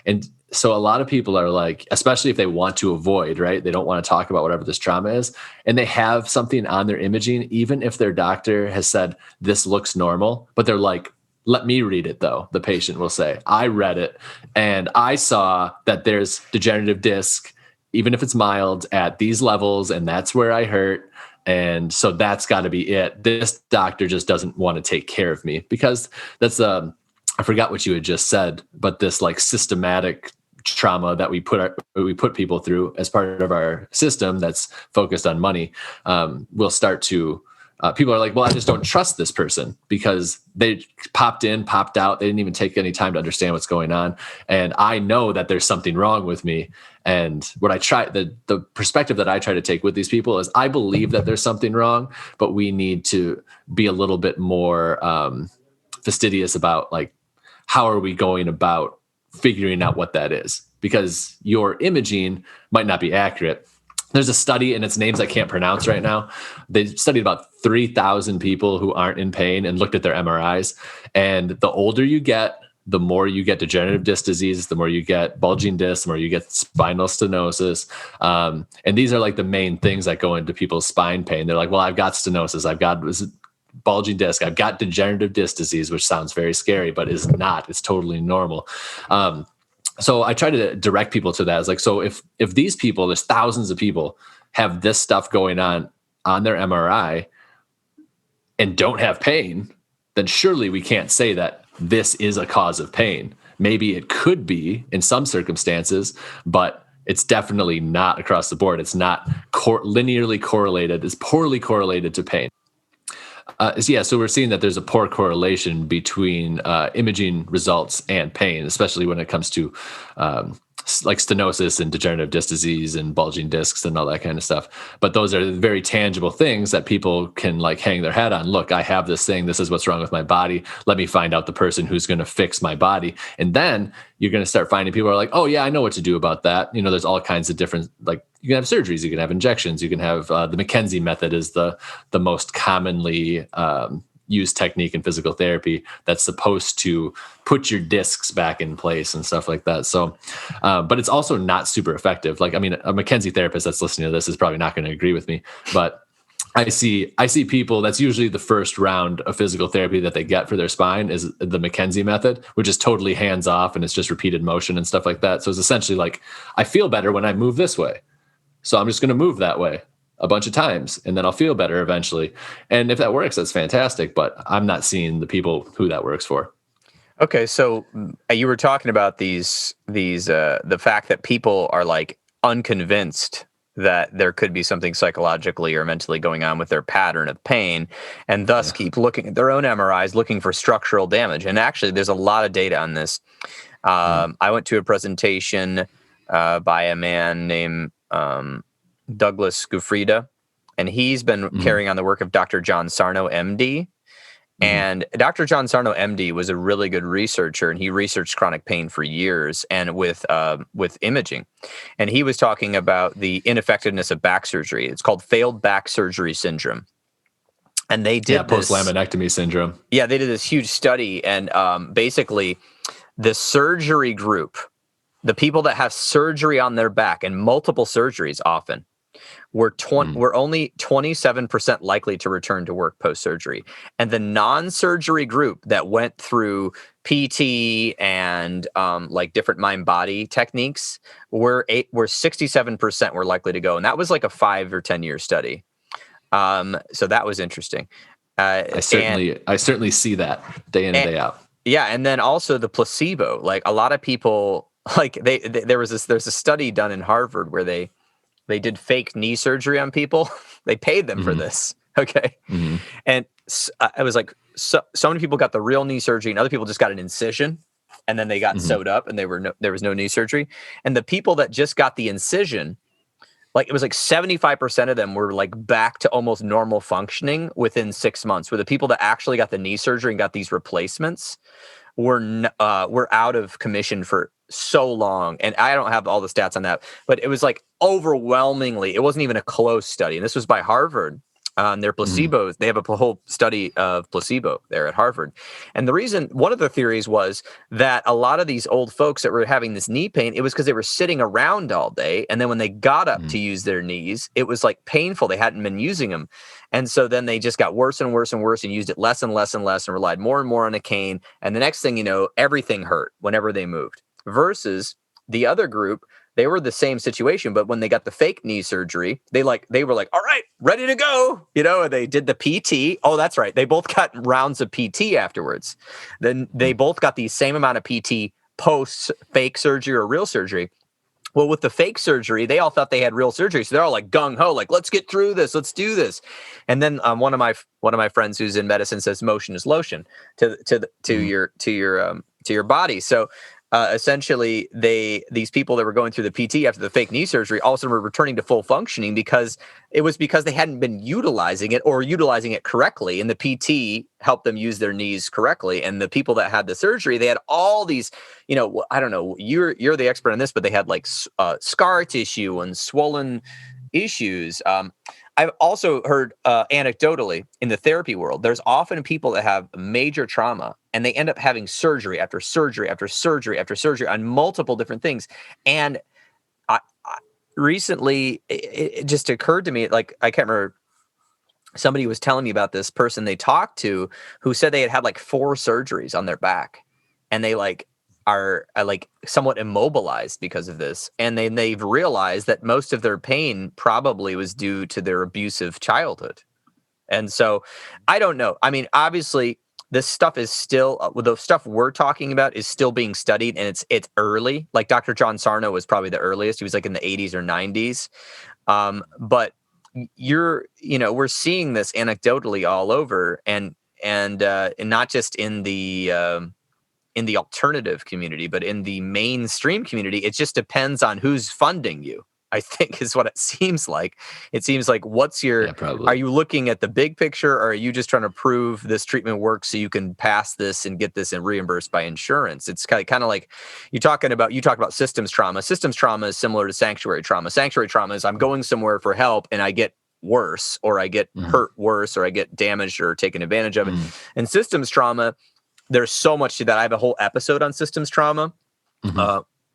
And so a lot of people are like, especially if they want to avoid, right? They don't want to talk about whatever this trauma is. And they have something on their imaging, even if their doctor has said, this looks normal, but they're like, let me read it though. The patient will say, I read it and I saw that there's degenerative disc, even if it's mild, at these levels. And that's where I hurt. And so that's got to be it. This doctor just doesn't want to take care of me because that's I forgot what you had just said, but this like systematic trauma that we put people through as part of our system that's focused on money will start to people are like, well, I just don't trust this person because they popped in, popped out. They didn't even take any time to understand what's going on. And I know that there's something wrong with me. And what I try, the perspective that I try to take with these people is I believe that there's something wrong, but we need to be a little bit more fastidious about like, how are we going about figuring out what that is? Because your imaging might not be accurate. There's a study, and its names I can't pronounce right now. They studied about 3,000 people who aren't in pain and looked at their MRIs. And the older you get, the more you get degenerative disc disease, the more you get bulging discs, the more you get spinal stenosis. And these are like the main things that go into people's spine pain. They're like, well, I've got stenosis. I've got bulging disc. I've got degenerative disc disease, which sounds very scary, but is not. It's totally normal. So I try to direct people to that. It's like, so if these people, there's thousands of people have this stuff going on their MRI and don't have pain, then surely we can't say that this is a cause of pain. Maybe it could be in some circumstances, but it's definitely not across the board. It's not linearly correlated. It's poorly correlated to pain. So we're seeing that there's a poor correlation between imaging results and pain, especially when it comes to like stenosis and degenerative disc disease and bulging discs and all that kind of stuff. But those are very tangible things that people can like hang their hat on. Look, I have this thing. This is what's wrong with my body. Let me find out the person who's going to fix my body. And then you're going to start finding people are like, oh yeah, I know what to do about that. There's all kinds of different, like you can have surgeries, you can have injections, you can have the McKenzie method is the most commonly used technique in physical therapy that's supposed to put your discs back in place and stuff like that. So, but it's also not super effective. Like, I mean, a McKenzie therapist that's listening to this is probably not going to agree with me, but I see people, that's usually the first round of physical therapy that they get for their spine is the McKenzie method, which is totally hands off and it's just repeated motion and stuff like that. So it's essentially like, I feel better when I move this way. So I'm just going to move that way a bunch of times and then I'll feel better eventually. And if that works, that's fantastic, but I'm not seeing the people who that works for. Okay. So you were talking about the fact that people are like unconvinced that there could be something psychologically or mentally going on with their pattern of pain and thus keep looking at their own MRIs, looking for structural damage. And actually there's a lot of data on this. I went to a presentation by a man named Douglas Gufrida, and he's been carrying on the work of Dr. John Sarno, MD. And Dr. John Sarno, MD, was a really good researcher, and he researched chronic pain for years and with imaging. And he was talking about the ineffectiveness of back surgery. It's called failed back surgery syndrome. And they did post-laminectomy syndrome. Yeah, they did this huge study, and basically the surgery group, the people that have surgery on their back, and multiple surgeries often, were only 27% likely to return to work post-surgery. And the non-surgery group that went through PT and like different mind-body techniques were 67% were likely to go. And that was like a 5 or 10 year study. So that was interesting. I certainly see that day in and day out. Yeah. And then also the placebo, like a lot of people, like there's a study done in Harvard where they did fake knee surgery on people. They paid them for this. Okay. And I was like, so many people got the real knee surgery and other people just got an incision and then they got sewed up and there was no knee surgery. And the people that just got the incision, like it was like 75% of them were like back to almost normal functioning within 6 months, where the people that actually got the knee surgery and got these replacements were out of commission for so long. And I don't have all the stats on that, but it was like overwhelmingly, it wasn't even a close study. And this was by Harvard. Their placebos, they have a whole study of placebo there at Harvard. And one of the theories was that a lot of these old folks that were having this knee pain, it was because they were sitting around all day. And then when they got up to use their knees, it was like painful. They hadn't been using them. And so then they just got worse and worse and worse and used it less and less and less and relied more and more on a cane. And the next thing you know, everything hurt whenever they moved. Versus the other group, they were the same situation, but when they got the fake knee surgery, they were like, all right, ready to go. And they did the PT. Oh, that's right. They both got rounds of PT afterwards. Then they both got the same amount of PT post fake surgery or real surgery. Well, with the fake surgery, they all thought they had real surgery. So they're all like gung ho, like, let's get through this. Let's do this. And then one of my friends who's in medicine says motion is lotion to your body. So essentially, these people that were going through the PT after the fake knee surgery all of a sudden were returning to full functioning because they hadn't been utilizing it or utilizing it correctly, and the PT helped them use their knees correctly. And the people that had the surgery, they had all these, I don't know, you're the expert on this, but they had like scar tissue and swollen issues. I've also heard anecdotally in the therapy world, there's often people that have major trauma and they end up having surgery after surgery after surgery after surgery on multiple different things. And recently, it just occurred to me, like, I can't remember, somebody was telling me about this person they talked to who said they had like 4 surgeries on their back, and they are somewhat immobilized because of this. And they've realized that most of their pain probably was due to their abusive childhood. And so I don't know. I mean, obviously this stuff is still the stuff we're talking about is still being studied, and it's early. Like Dr. John Sarno was probably the earliest. He was like in the 80s or 90s. But we're seeing this anecdotally all over, and not just in the alternative community, but in the mainstream community. It just depends on who's funding you, I think, is what it seems like. It seems like are you looking at the big picture, or are you just trying to prove this treatment works so you can pass this and get this and reimbursed by insurance? It's kind of like you talk about systems trauma. Systems trauma is similar to sanctuary trauma. Sanctuary trauma is I'm going somewhere for help and I get worse, or I get hurt worse, or I get damaged or taken advantage of it. And systems trauma, there's so much to that. I have a whole episode on systems trauma.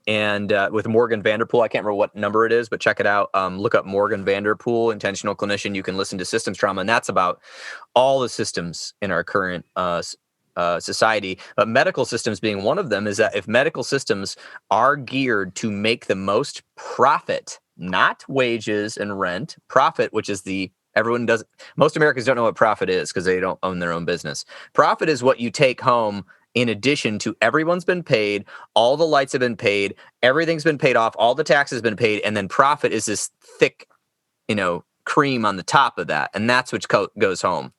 And with Morgan Vanderpool, I can't remember what number it is, but check it out. Look up Morgan Vanderpool, Intentional Clinician. You can listen to systems trauma, and that's about all the systems in our current society. But medical systems being one of them, is that if medical systems are geared to make the most profit, not wages and rent, profit, which is most Americans don't know what profit is because they don't own their own business. Profit is what you take home in addition to everyone's been paid, all the lights have been paid, everything's been paid off, all the taxes have been paid, and then profit is this thick, cream on the top of that, and that's what goes home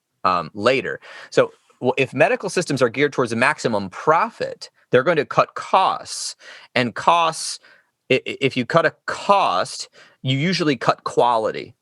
later. So if medical systems are geared towards a maximum profit, they're going to cut costs, and costs, if you cut a cost, you usually cut quality.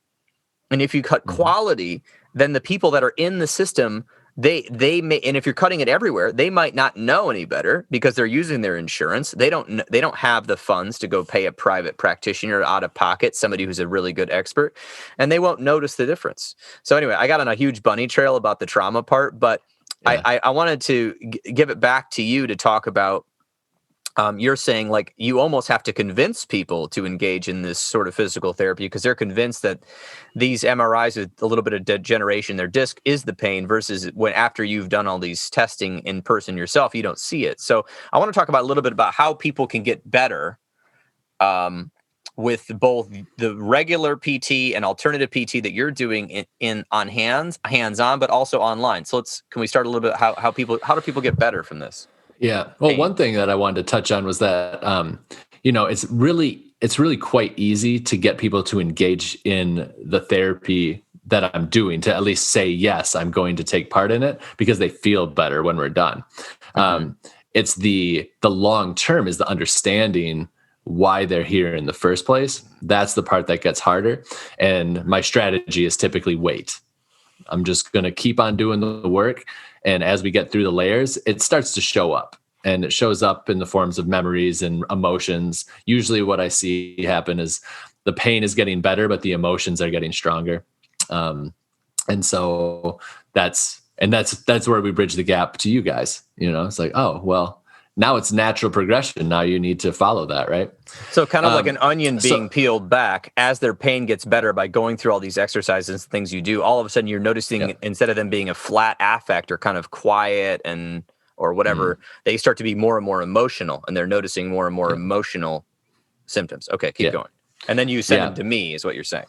And if you cut quality, then the people that are in the system, they may, and if you're cutting it everywhere, they might not know any better because they're using their insurance. They don't have the funds to go pay a private practitioner out of pocket, somebody who's a really good expert, and they won't notice the difference. So anyway, I got on a huge bunny trail about the trauma part, but I wanted to give it back to you to talk about. You're saying like you almost have to convince people to engage in this sort of physical therapy because they're convinced that these MRIs with a little bit of degeneration, their disc is the pain, versus when after you've done all these testing in person yourself, you don't see it. So I want to talk about a little bit about how people can get better with both the regular PT and alternative PT that you're doing on hands-on, but also online. So can we start a little bit how do people get better from this? Yeah. Well, one thing that I wanted to touch on was that, it's really quite easy to get people to engage in the therapy that I'm doing, to at least say, yes, I'm going to take part in it, because they feel better when we're done. It's the long-term is the understanding why they're here in the first place. That's the part that gets harder. And my strategy is typically wait. I'm just going to keep on doing the work. And as we get through the layers, it starts to show up, and it shows up in the forms of memories and emotions. Usually what I see happen is the pain is getting better, but the emotions are getting stronger. And so that's where we bridge the gap to you guys. It's like, oh, well, now it's natural progression. Now you need to follow that, right? So kind of like an onion being peeled back as their pain gets better by going through all these exercises and things you do. All of a sudden you're noticing instead of them being a flat affect or kind of quiet or whatever, they start to be more and more emotional, and they're noticing more and more emotional symptoms. Okay, keep going. And then you send them to me is what you're saying.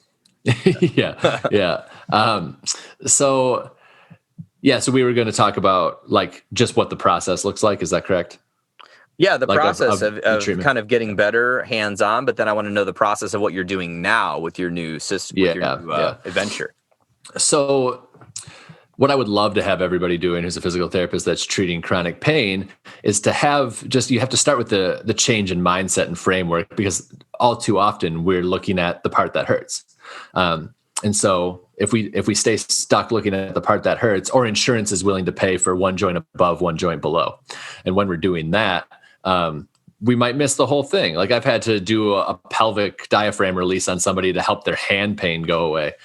So we were going to talk about like just what the process looks like. Is that correct? Yeah, the process of kind of getting better hands-on, but then I want to know the process of what you're doing now with your new system, with your new adventure. So what I would love to have everybody doing who's a physical therapist that's treating chronic pain is to have you have to start with the change in mindset and framework, because all too often we're looking at the part that hurts. And so if we stay stuck looking at the part that hurts, or insurance is willing to pay for one joint above, one joint below, and when we're doing that, we might miss the whole thing. Like I've had to do a pelvic diaphragm release on somebody to help their hand pain go away.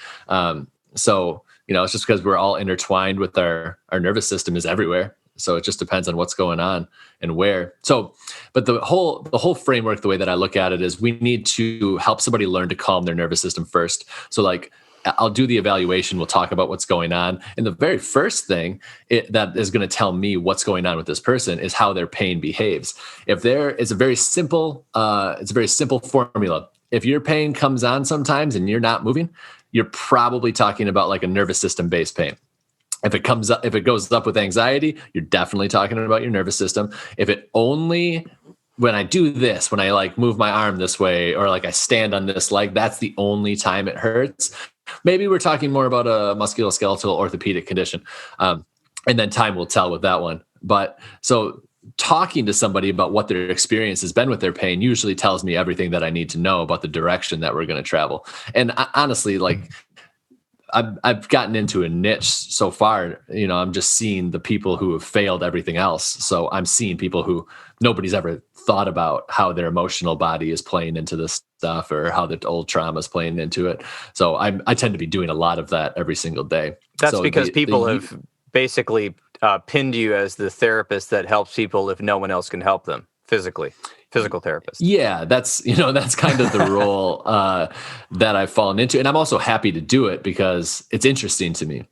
So it's just because we're all intertwined with our nervous system is everywhere. So it just depends on what's going on and where. So, but the whole framework, the way that I look at it is we need to help somebody learn to calm their nervous system first. So like I'll do the evaluation. We'll talk about what's going on. And the very first thing that is going to tell me what's going on with this person is how their pain behaves. It's a very simple formula. If your pain comes on sometimes and you're not moving, you're probably talking about like a nervous system based pain. If it goes up with anxiety, you're definitely talking about your nervous system. If it only when I do this, when I like move my arm this way, or like I stand on this leg, that's the only time it hurts. Maybe we're talking more about a musculoskeletal orthopedic condition. And then time will tell with that one. But so talking to somebody about what their experience has been with their pain usually tells me everything that I need to know about the direction that we're going to travel. And honestly, like I've gotten into a niche so far. I'm just seeing the people who have failed everything else. So I'm seeing people who nobody's ever thought about how their emotional body is playing into this stuff, or how the old trauma is playing into it. So I tend to be doing a lot of that every single day. That's because people have basically pinned you as the therapist that helps people if no one else can help them physical therapist. Yeah, that's kind of the role that I've fallen into. And I'm also happy to do it because it's interesting to me.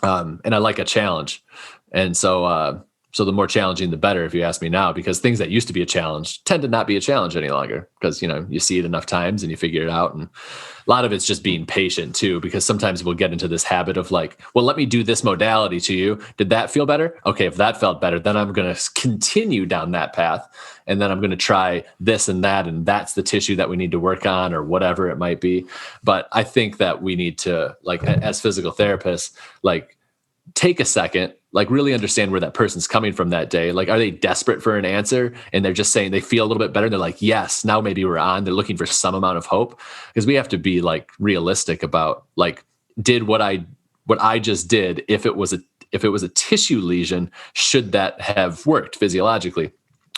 And I like a challenge. And so the more challenging, the better, if you ask me now, because things that used to be a challenge tend to not be a challenge any longer, because, you see it enough times and you figure it out. And a lot of it's just being patient too, because sometimes we'll get into this habit of like, well, let me do this modality to you. Did that feel better? Okay. If that felt better, then I'm going to continue down that path. And then I'm going to try this and that. And that's the tissue that we need to work on, or whatever it might be. But I think that we need to, like, as physical therapists, like, take a second, like really understand where that person's coming from that day. Like, are they desperate for an answer and they're just saying they feel a little bit better? And they're like, yes, now maybe we're on. They're looking for some amount of hope, because we have to be like realistic about like, did what I just did, if it was a tissue lesion, should that have worked physiologically?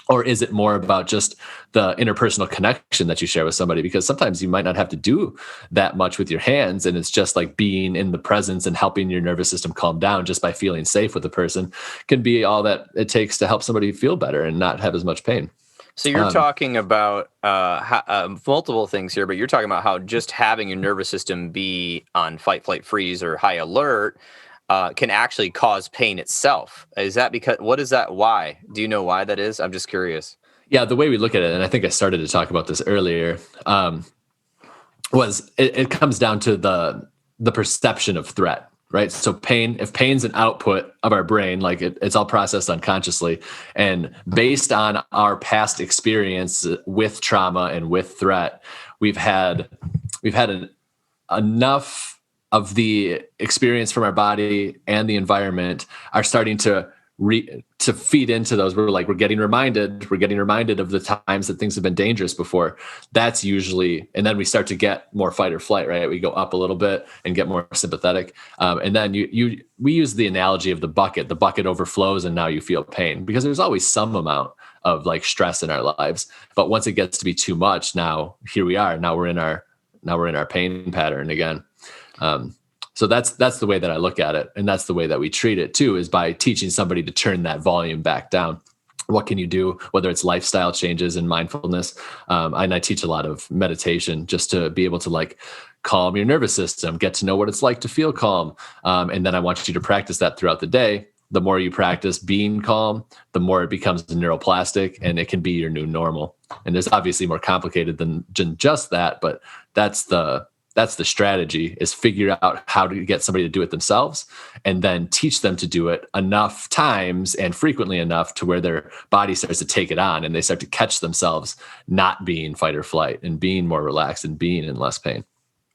Or is it more about just the interpersonal connection that you share with somebody? Because sometimes you might not have to do that much with your hands, and it's just like being in the presence and helping your nervous system calm down just by feeling safe with the person can be all that it takes to help somebody feel better and not have as much pain. So you're talking about multiple things here, but you're talking about how just having your nervous system be on fight, flight, freeze, or high alert can actually cause pain itself. Is that because, what is that? Why? Do you know why that is? I'm just curious. Yeah, the way we look at it, and I think I started to talk about this earlier, was it comes down to the perception of threat, right? So if pain's an output of our brain, like it's all processed unconsciously, and based on our past experience with trauma and with threat, we've had enough of the experience from our body and the environment are starting to feed into those. We're getting reminded of the times that things have been dangerous before. That's usually, and then we start to get more fight or flight, right? We go up a little bit and get more sympathetic. And then we use the analogy of the bucket overflows, and now you feel pain, because there's always some amount of like stress in our lives. But once it gets to be too much, now here we are, now we're in our pain pattern again. So that's the way that I look at it. And that's the way that we treat it too, is by teaching somebody to turn that volume back down. What can you do? Whether it's lifestyle changes and mindfulness. And I teach a lot of meditation just to be able to like calm your nervous system, get to know what it's like to feel calm. And then I want you to practice that throughout the day. The more you practice being calm, the more it becomes neuroplastic, and it can be your new normal. And there's obviously more complicated than just that, but that's the strategy, is figure out how to get somebody to do it themselves, and then teach them to do it enough times and frequently enough to where their body starts to take it on, and they start to catch themselves not being fight or flight and being more relaxed and being in less pain.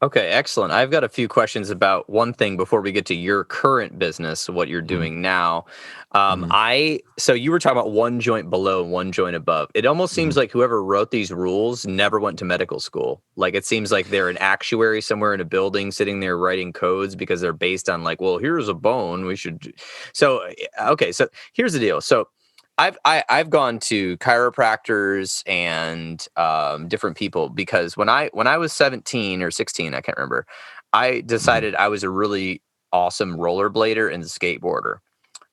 Okay, excellent. I've got a few questions about one thing before we get to your current business, what you're doing now. So you were talking about one joint below and one joint above. It almost seems like whoever wrote these rules never went to medical school. Like, it seems like they're an actuary somewhere in a building sitting there writing codes, because they're based on like, well, here's a bone. We should. So, okay. So here's the deal. So I've gone to chiropractors and different people, because when I was 17 or 16, I can't remember, I decided I was a really awesome rollerblader and skateboarder.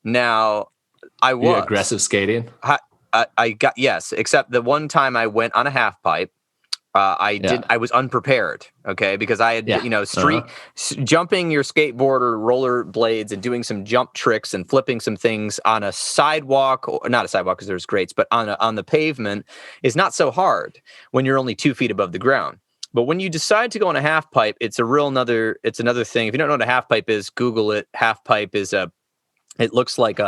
Now, I was aggressive skating. I got, yes, except the one time I went on a half pipe. I was unprepared, okay, because I had, jumping your skateboard or roller blades and doing some jump tricks and flipping some things on a sidewalk, or not a sidewalk because there's grates, but on the pavement is not so hard when you're only 2 feet above the ground. But when you decide to go on a half pipe, it's another thing. If you don't know what a half pipe is, Google it. Half pipe is it looks like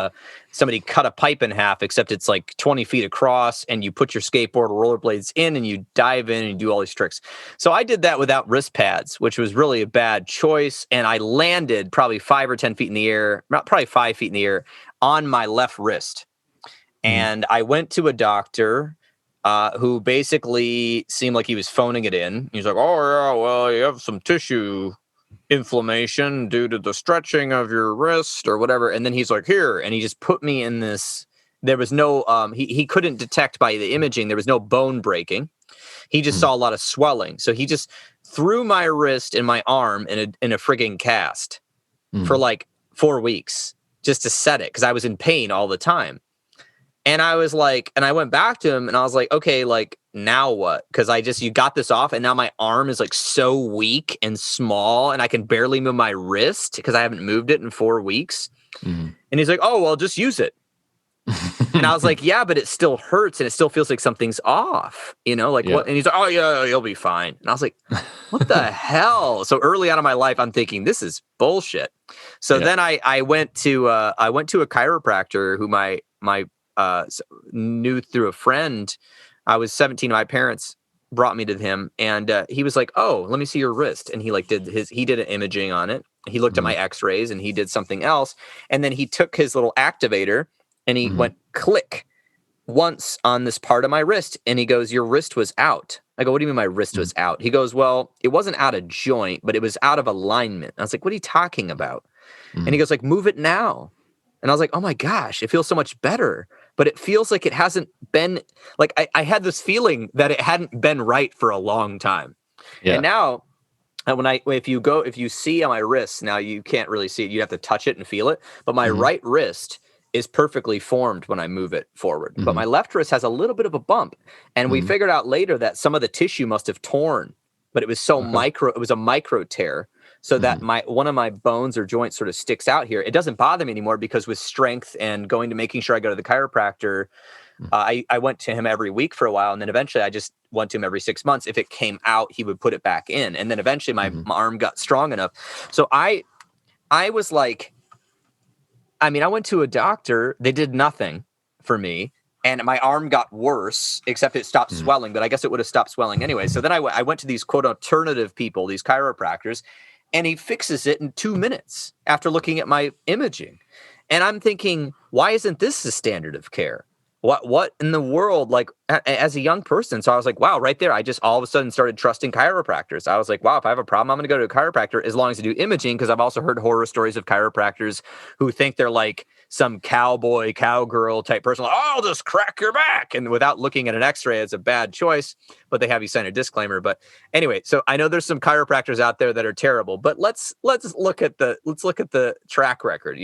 somebody cut a pipe in half, except it's like 20 feet across, and you put your skateboard or rollerblades in and you dive in and you do all these tricks. So I did that without wrist pads, which was really a bad choice. And I landed probably 5 or 10 feet in the air, probably 5 feet in the air on my left wrist. And I went to a doctor who basically seemed like he was phoning it in. He's like, oh, yeah, well, you have some tissue inflammation due to the stretching of your wrist or whatever. And then he's like, here. And he just put me in this. There was no, he couldn't detect by the imaging. There was no bone breaking. He just saw a lot of swelling. So he just threw my wrist and my arm in a frigging cast for like 4 weeks just to set it, because I was in pain all the time. And I was like, and I went back to him and I was like, okay, like now what? Because you got this off and now my arm is like so weak and small and I can barely move my wrist because I haven't moved it in 4 weeks. And he's like, oh, well, just use it. And I was like, yeah, but it still hurts and it still feels like something's off, like what? And he's like, oh yeah, you'll be fine. And I was like, what the hell? So early on in my life, I'm thinking this is bullshit. So then I went to a chiropractor who my knew through a friend. I was 17. My parents brought me to him, and he was like, "Oh, let me see your wrist." And he did an imaging on it. He looked at my X-rays, and he did something else. And then he took his little activator, and he went click once on this part of my wrist, and he goes, "Your wrist was out." I go, "What do you mean my wrist was out?" He goes, "Well, it wasn't out of joint, but it was out of alignment." I was like, "What are you talking about?" And he goes, "Like, move it now." And I was like, oh my gosh, it feels so much better. But it feels like it hasn't been, like I had this feeling that it hadn't been right for a long time. Yeah. And now, if you see on my wrist, now you can't really see it. You have to touch it and feel it. But my right wrist is perfectly formed when I move it forward. But my left wrist has a little bit of a bump. And we figured out later that some of the tissue must have torn, but it was so micro, it was a micro tear. So that one of my bones or joints sort of sticks out here. It doesn't bother me anymore because with strength and making sure I go to the chiropractor, I went to him every week for a while. And then eventually I just went to him every 6 months. If it came out, he would put it back in. And then eventually my arm got strong enough. So I was like, I went to a doctor. They did nothing for me. And my arm got worse, except it stopped swelling. But I guess it would have stopped swelling anyway. So then I went to these quote alternative people, these chiropractors. And he fixes it in 2 minutes after looking at my imaging. And I'm thinking, why isn't this the standard of care? What in the world, like as a young person? So I was like, wow, right there. I just all of a sudden started trusting chiropractors. I was like, wow, if I have a problem, I'm going to go to a chiropractor as long as I do imaging. Because I've also heard horror stories of chiropractors who think they're like some cowboy, cowgirl type person. Like, oh, I'll just crack your back. And without looking at an x-ray, it's a bad choice, but they have you sign a disclaimer. But anyway, so I know there's some chiropractors out there that are terrible, but let's look at the track record.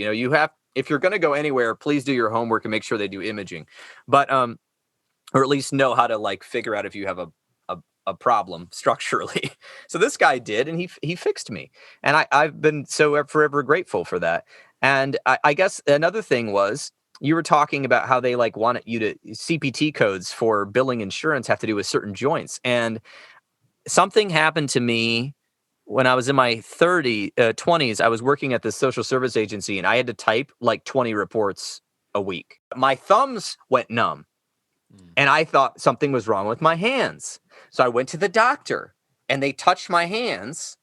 If you're going to go anywhere, please do your homework and make sure they do imaging, but, or at least know how to like figure out if you have a problem structurally. So this guy did, and he fixed me. And I've been so forever grateful for that. And I guess another thing was, you were talking about how they like wanted you to CPT codes for billing insurance have to do with certain joints. And something happened to me when I was in my 20s. I was working at the social service agency, and I had to type like 20 reports a week. My thumbs went numb, and I thought something was wrong with my hands. So I went to the doctor, and they touched my hands,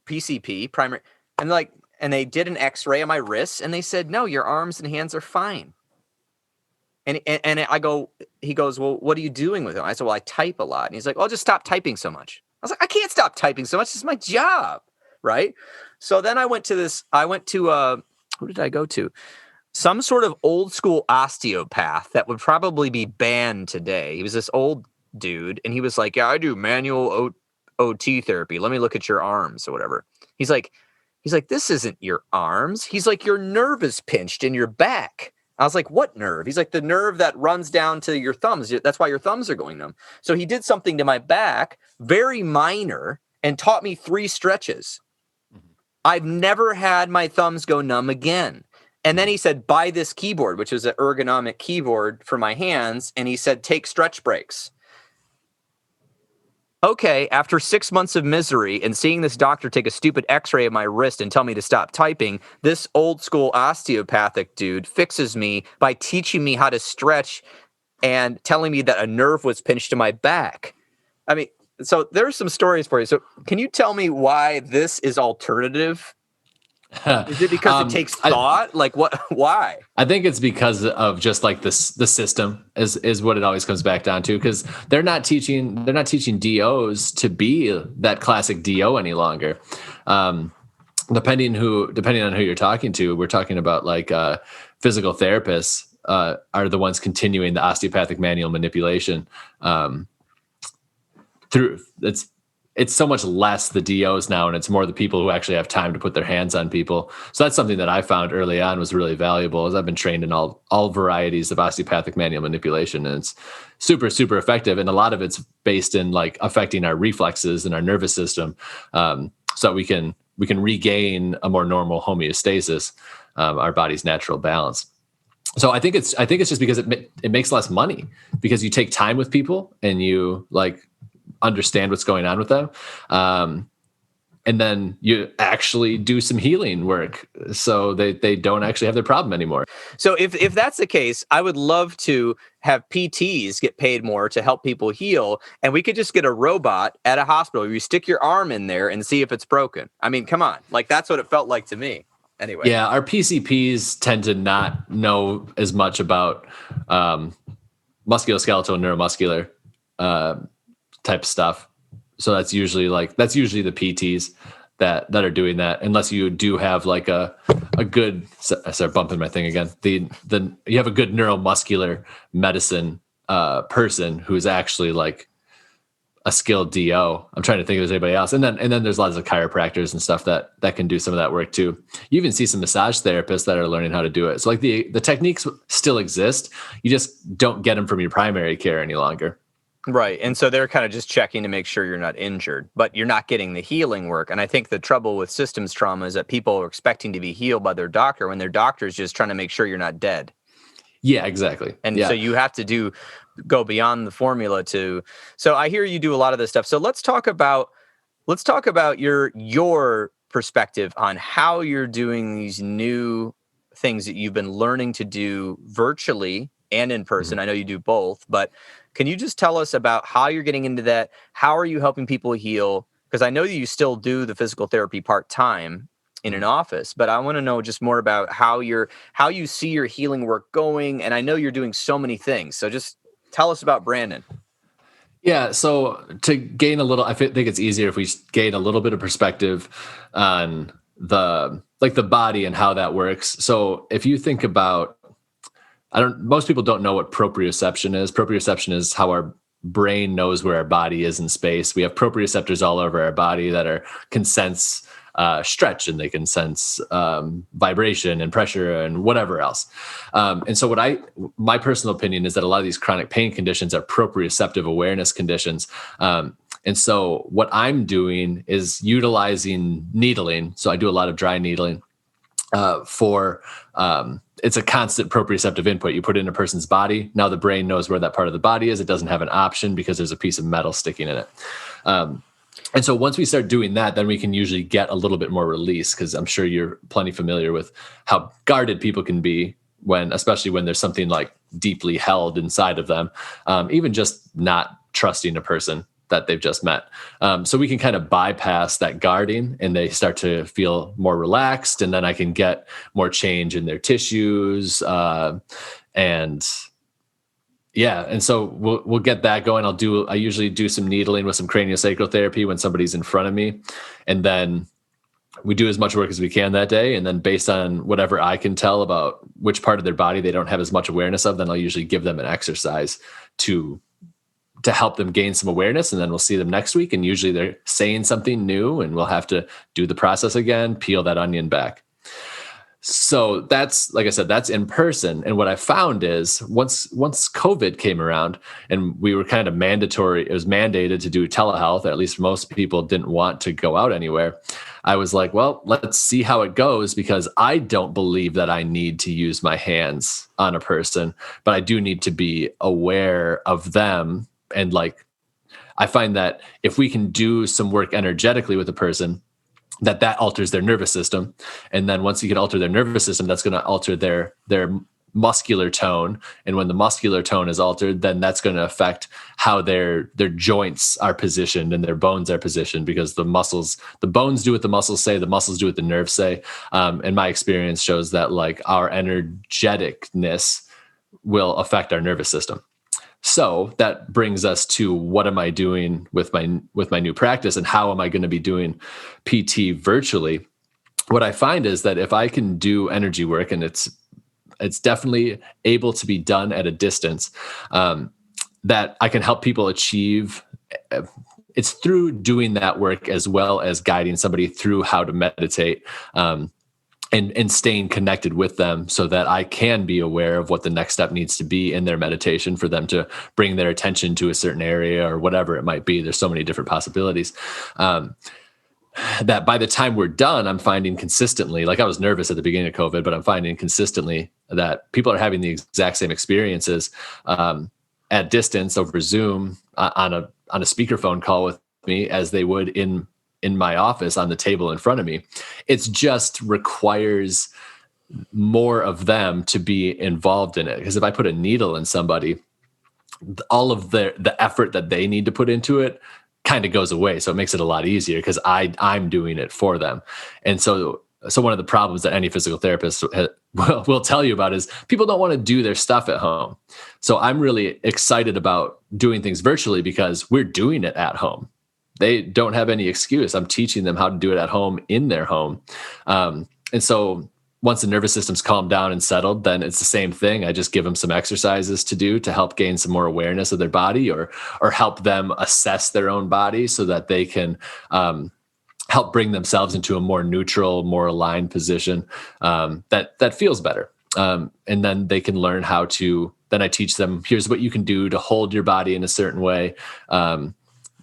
PCP, primary, and they did an x-ray on my wrists, and they said, no, your arms and hands are fine. And he goes, well, what are you doing with them? I said, well, I type a lot. And he's like, well, just stop typing so much. I was like, I can't stop typing so much. This is my job. Right. So then who did I go to? Some sort of old school osteopath that would probably be banned today. He was this old dude, and he was like, yeah, I do manual OT therapy. Let me look at your arms or whatever. He's like, this isn't your arms. He's like, your nerve is pinched in your back. I was like, what nerve? He's like, the nerve that runs down to your thumbs. That's why your thumbs are going numb. So he did something to my back, very minor, and taught me 3 stretches. I've never had my thumbs go numb again. And then he said, buy this keyboard, which is an ergonomic keyboard for my hands. And he said, take stretch breaks. okay, after 6 months of misery and seeing this doctor take a stupid x-ray of my wrist and tell me to stop typing, this old school osteopathic dude fixes me by teaching me how to stretch and telling me that a nerve was pinched in my back. I mean, so there's some stories for you. So can you tell me why this is alternative? Is it because it takes thought? Why? I think it's because of just like the system is what it always comes back down to, because they're not teaching DOs to be that classic DO any longer. Depending on who you're talking to, we're talking about like physical therapists are the ones continuing the osteopathic manual manipulation through. It's so much less the DOs now, and it's more the people who actually have time to put their hands on people. So that's something that I found early on was really valuable, as I've been trained in all varieties of osteopathic manual manipulation, and it's super, super effective. And a lot of it's based in like affecting our reflexes and our nervous system, so that we can regain a more normal homeostasis, our body's natural balance. So I think it's just because it makes less money, because you take time with people and you like understand what's going on with them. And then you actually do some healing work so they don't actually have their problem anymore. So if that's the case, I would love to have PTs get paid more to help people heal. And we could just get a robot at a hospital where you stick your arm in there and see if it's broken. I mean, come on. Like, that's what it felt like to me. Anyway. Yeah, our PCPs tend to not know as much about musculoskeletal, neuromuscular type stuff. So that's usually the PTs that are doing that, unless you do have like a good, I start bumping my thing again. You have a good neuromuscular medicine person who's actually like a skilled DO. I'm trying to think if there's anybody else. And then there's lots of chiropractors and stuff that can do some of that work too. You even see some massage therapists that are learning how to do it. So like the techniques still exist. You just don't get them from your primary care any longer. Right. And so they're kind of just checking to make sure you're not injured, but you're not getting the healing work. And I think the trouble with systems trauma is that people are expecting to be healed by their doctor when their doctor is just trying to make sure you're not dead. Yeah, exactly. And so you have to go beyond the formula so I hear you do a lot of this stuff. So let's talk about your perspective on how you're doing these new things that you've been learning to do virtually and in person. Mm-hmm. I know you do both, but can you just tell us about how you're getting into that? How are you helping people heal? Because I know that you still do the physical therapy part-time in an office, but I want to know just more about how you see your healing work going. And I know you're doing so many things. So just tell us about Brandon. Yeah. So to gain I think it's easier if we gain a little bit of perspective on the body and how that works. So if you think about, most people don't know what proprioception is. Proprioception is how our brain knows where our body is in space. We have proprioceptors all over our body that can sense stretch, and they can sense vibration and pressure and whatever else. And so my personal opinion is that a lot of these chronic pain conditions are proprioceptive awareness conditions. And so what I'm doing is utilizing needling. So I do a lot of dry needling it's a constant proprioceptive input. You put it in a person's body. Now the brain knows where that part of the body is. It doesn't have an option because there's a piece of metal sticking in it. And so once we start doing that, then we can usually get a little bit more release, because I'm sure you're plenty familiar with how guarded people can be especially when there's something like deeply held inside of them, even just not trusting a person that they've just met. So we can kind of bypass that guarding, and they start to feel more relaxed, and then I can get more change in their tissues. And so we'll get that going. I usually do some needling with some craniosacral therapy when somebody's in front of me. And then we do as much work as we can that day. And then based on whatever I can tell about which part of their body they don't have as much awareness of, then I'll usually give them an exercise to help them gain some awareness. And then we'll see them next week. And usually they're saying something new, and we'll have to do the process again, peel that onion back. So that's, like I said, that's in person. And what I found is once COVID came around and we were kind of it was mandated to do telehealth, or at least most people didn't want to go out anywhere. I was like, well, let's see how it goes, because I don't believe that I need to use my hands on a person, but I do need to be aware of them. And like, I find that if we can do some work energetically with a person, that alters their nervous system. And then once you can alter their nervous system, that's going to alter their muscular tone. And when the muscular tone is altered, then that's going to affect how their joints are positioned and their bones are positioned, because the bones do what the muscles say, the muscles do what the nerves say. And my experience shows that like our energeticness will affect our nervous system. So that brings us to, what am I doing with my new practice, and how am I going to be doing PT virtually? What I find is that if I can do energy work, and it's definitely able to be done at a distance, that I can help people achieve. It's through doing that work as well as guiding somebody through how to meditate, and staying connected with them, so that I can be aware of what the next step needs to be in their meditation for them to bring their attention to a certain area or whatever it might be. There's so many different possibilities. That by the time we're done, I'm finding consistently, like I was nervous at the beginning of COVID, but I'm finding consistently that people are having the exact same experiences at distance over Zoom on a speakerphone call with me as they would in my office on the table in front of me. It's just requires more of them to be involved in it. Because if I put a needle in somebody, all of the effort that they need to put into it kind of goes away. So it makes it a lot easier because I'm doing it for them. And so one of the problems that any physical therapist will tell you about is people don't want to do their stuff at home. So I'm really excited about doing things virtually because we're doing it at home. They don't have any excuse. I'm teaching them how to do it at home in their home. And so once the nervous system's calmed down and settled, then it's the same thing. I just give them some exercises to do to help gain some more awareness of their body, or help them assess their own body so that they can help bring themselves into a more neutral, more aligned position that feels better. And then they can learn how to, then I teach them, here's what you can do to hold your body in a certain way.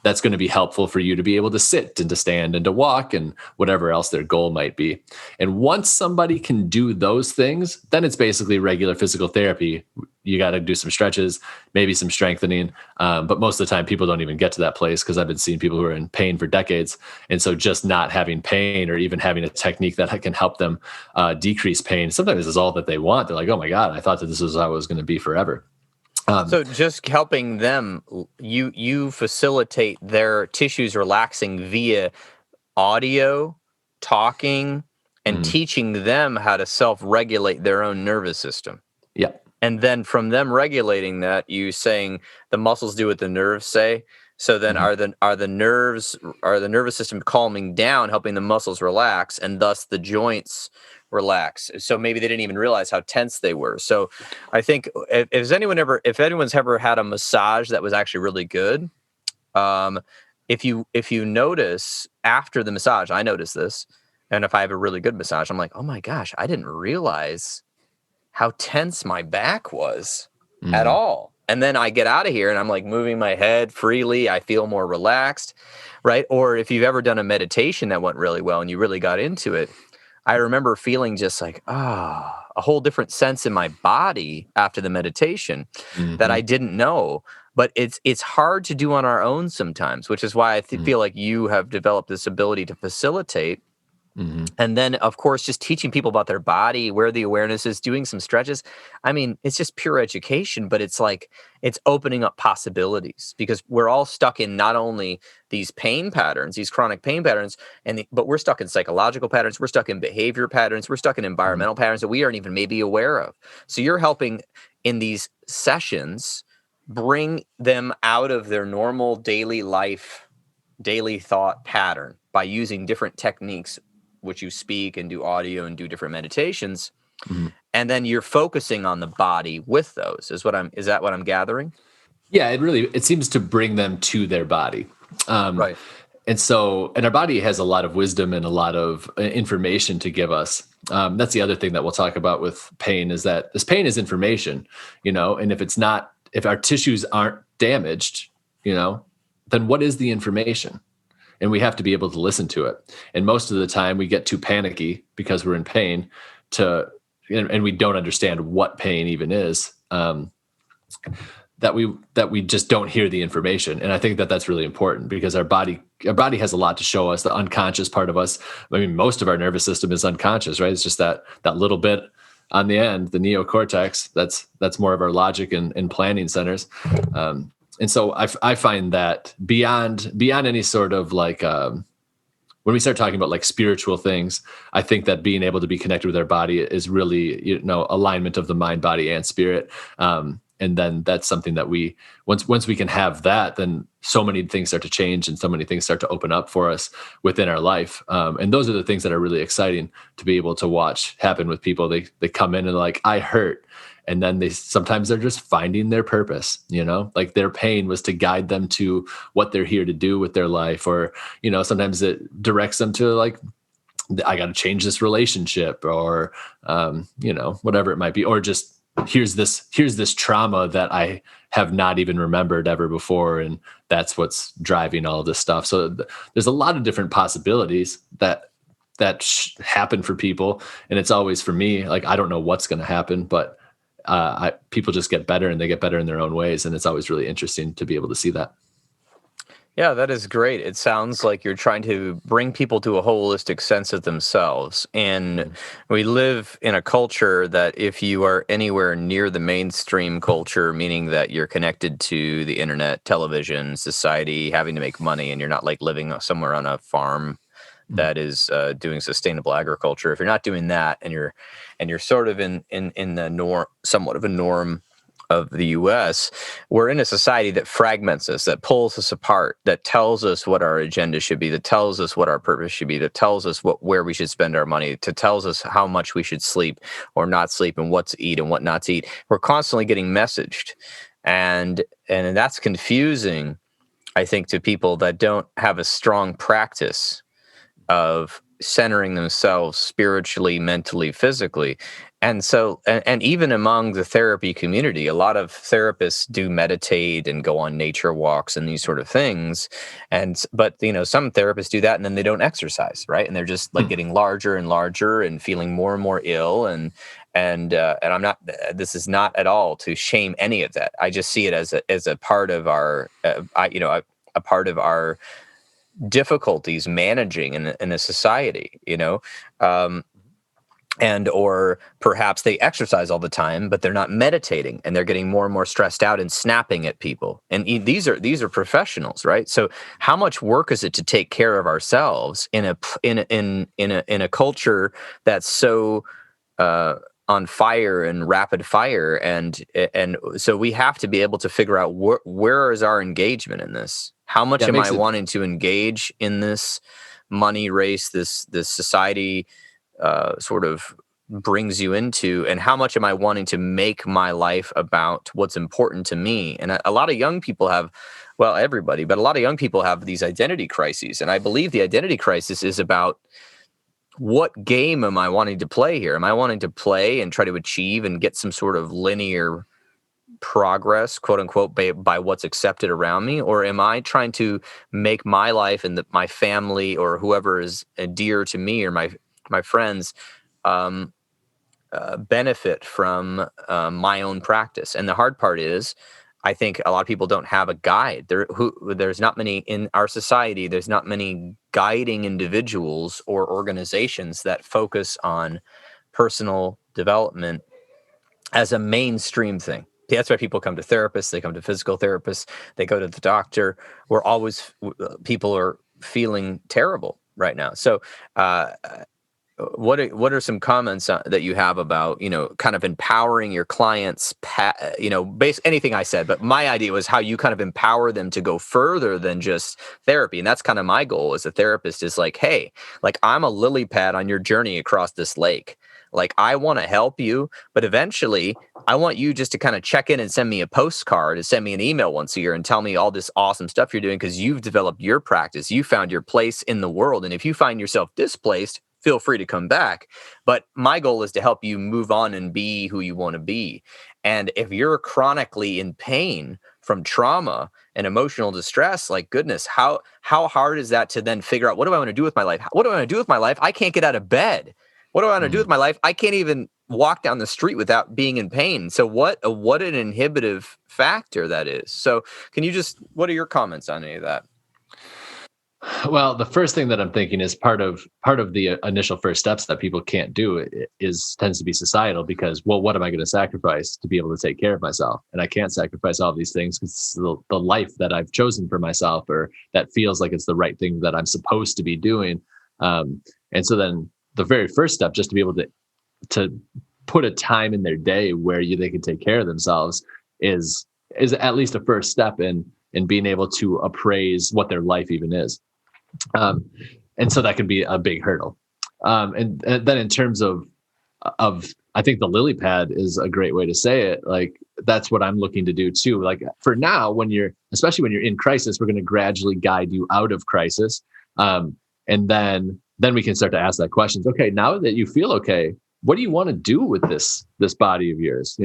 That's going to be helpful for you to be able to sit and to stand and to walk and whatever else their goal might be. And once somebody can do those things, then it's basically regular physical therapy. You got to do some stretches, maybe some strengthening. But most of the time people don't even get to that place, because I've been seeing people who are in pain for decades. And so just not having pain, or even having a technique that can help them decrease pain, sometimes is all that they want. They're like, oh my God, I thought that this was how it was going to be forever. So just helping them, you facilitate their tissues relaxing via audio, talking, and teaching them how to self-regulate their own nervous system. Yeah. And then from them regulating that, you saying the muscles do what the nerves say. So then are the nervous system calming down, helping the muscles relax, and thus the joints relax. So maybe they didn't even realize how tense they were. So I think if anyone's ever had a massage that was actually really good, if you notice after the massage, I notice this, and if I have a really good massage, I'm like, oh my gosh, I didn't realize how tense my back was at all. And then I get out of here and I'm like moving my head freely. I feel more relaxed, right? Or if you've ever done a meditation that went really well and you really got into it, I remember feeling just like, a whole different sense in my body after the meditation that I didn't know. But it's hard to do on our own sometimes, which is why I feel like you have developed this ability to facilitate. And then, of course, just teaching people about their body, where the awareness is, doing some stretches. I mean, it's just pure education, but it's like it's opening up possibilities, because we're all stuck in not only these pain patterns, these chronic pain patterns, but we're stuck in psychological patterns. We're stuck in behavior patterns. We're stuck in environmental patterns that we aren't even maybe aware of. So you're helping in these sessions bring them out of their normal daily life, daily thought pattern by using different techniques, which you speak and do audio and do different meditations. And then you're focusing on the body with those is that what I'm gathering? Yeah, it seems to bring them to their body. Right. And our body has a lot of wisdom and a lot of information to give us. That's the other thing that we'll talk about with pain, is that this pain is information, and if our tissues aren't damaged, then what is the information? And we have to be able to listen to it. And most of the time we get too panicky because we're in pain and we don't understand what pain even is. that we just don't hear the information. And I think that that's really important, because our body has a lot to show us. The unconscious part of us, I mean, most of our nervous system is unconscious, right? It's just that little bit on the end, the neocortex, that's more of our logic and planning centers. And so I find that beyond any sort of like, when we start talking about like spiritual things, I think that being able to be connected with our body is really, alignment of the mind, body, and spirit. And then that's something that once we can have that, then so many things start to change and so many things start to open up for us within our life. And those are the things that are really exciting to be able to watch happen with people. They come in and like, I hurt. And then sometimes they're just finding their purpose, like their pain was to guide them to what they're here to do with their life. Or, sometimes it directs them to like, I got to change this relationship, or, whatever it might be, or just here's this trauma that I have not even remembered ever before. And that's what's driving all of this stuff. So there's a lot of different possibilities that happen for people. And it's always, for me, like, I don't know what's going to happen, but people just get better, and they get better in their own ways. And it's always really interesting to be able to see that. Yeah, that is great. It sounds like you're trying to bring people to a holistic sense of themselves. And we live in a culture that if you are anywhere near the mainstream culture, meaning that you're connected to the internet, television, society, having to make money, and you're not like living somewhere on a farm that is doing sustainable agriculture. If you're not doing that, and you're sort of in the norm, somewhat of a norm of the U.S., we're in a society that fragments us, that pulls us apart, that tells us what our agenda should be, that tells us what our purpose should be, that tells us where we should spend our money, that tells us how much we should sleep or not sleep, and what to eat and what not to eat. We're constantly getting messaged, and that's confusing, I think, to people that don't have a strong practice of centering themselves spiritually, mentally, physically. And so, and even among the therapy community, a lot of therapists do meditate and go on nature walks and these sort of things. But some therapists do that and then they don't exercise, right? And they're just like getting larger and larger and feeling more and more ill. And I'm not. This is not at all to shame any of that. I just see it as a part of our, a part of our difficulties managing in a society, and or perhaps they exercise all the time, but they're not meditating, and they're getting more and more stressed out and snapping at people. And these are professionals, right? So how much work is it to take care of ourselves in a culture that's so on fire and rapid fire, and so we have to be able to figure out where is our engagement in this. How much am I wanting to engage in this money race, this society sort of brings you into, and how much am I wanting to make my life about what's important to me? And a lot of young people have, well, everybody, but a lot of young people have these identity crises. And I believe the identity crisis is about, what game am I wanting to play here? Am I wanting to play and try to achieve and get some sort of linear progress, quote unquote, by what's accepted around me? Or am I trying to make my life and my family or whoever is dear to me or my friends benefit from my own practice? And the hard part is, I think a lot of people don't have a guide. There's not many in our society. There's not many guiding individuals or organizations that focus on personal development as a mainstream thing. That's why people come to therapists. They come to physical therapists. They go to the doctor. People are feeling terrible right now. So, what are some comments that you have about, kind of empowering your clients, anything I said, but my idea was how you kind of empower them to go further than just therapy. And that's kind of my goal as a therapist, is like, hey, like, I'm a lily pad on your journey across this lake. Like, I want to help you, but eventually I want you just to kind of check in and send me a postcard and send me an email once a year and tell me all this awesome stuff you're doing, because you've developed your practice. You found your place in the world. And if you find yourself displaced, feel free to come back. But my goal is to help you move on and be who you want to be. And if you're chronically in pain from trauma and emotional distress, like, goodness, how hard is that to then figure out, what do I want to do with my life? What do I want to do with my life? I can't get out of bed. What do I want to do with my life? I can't even walk down the street without being in pain. So what an inhibitive factor that is. So what are your comments on any of that? Well, the first thing that I'm thinking is part of the initial first steps that people can't do tends to be societal, because, well, what am I going to sacrifice to be able to take care of myself? And I can't sacrifice all of these things because it's the life that I've chosen for myself, or that feels like it's the right thing that I'm supposed to be doing. And so then the very first step, just to be able to put a time in their day where they can take care of themselves, is at least a first step in being able to appraise what their life even is. And so that can be a big hurdle. And then in terms of, I think the lily pad is a great way to say it. Like, that's what I'm looking to do too. Like, for now, especially when you're in crisis, we're going to gradually guide you out of crisis. And then we can start to ask that questions. Okay, now that you feel okay, what do you want to do with this body of yours?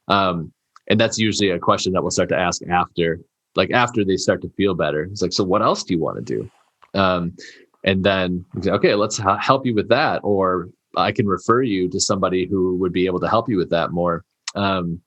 And that's usually a question that we'll start to ask after they start to feel better. It's like, so what else do you want to do? And then, okay, let's help you with that. Or I can refer you to somebody who would be able to help you with that more. And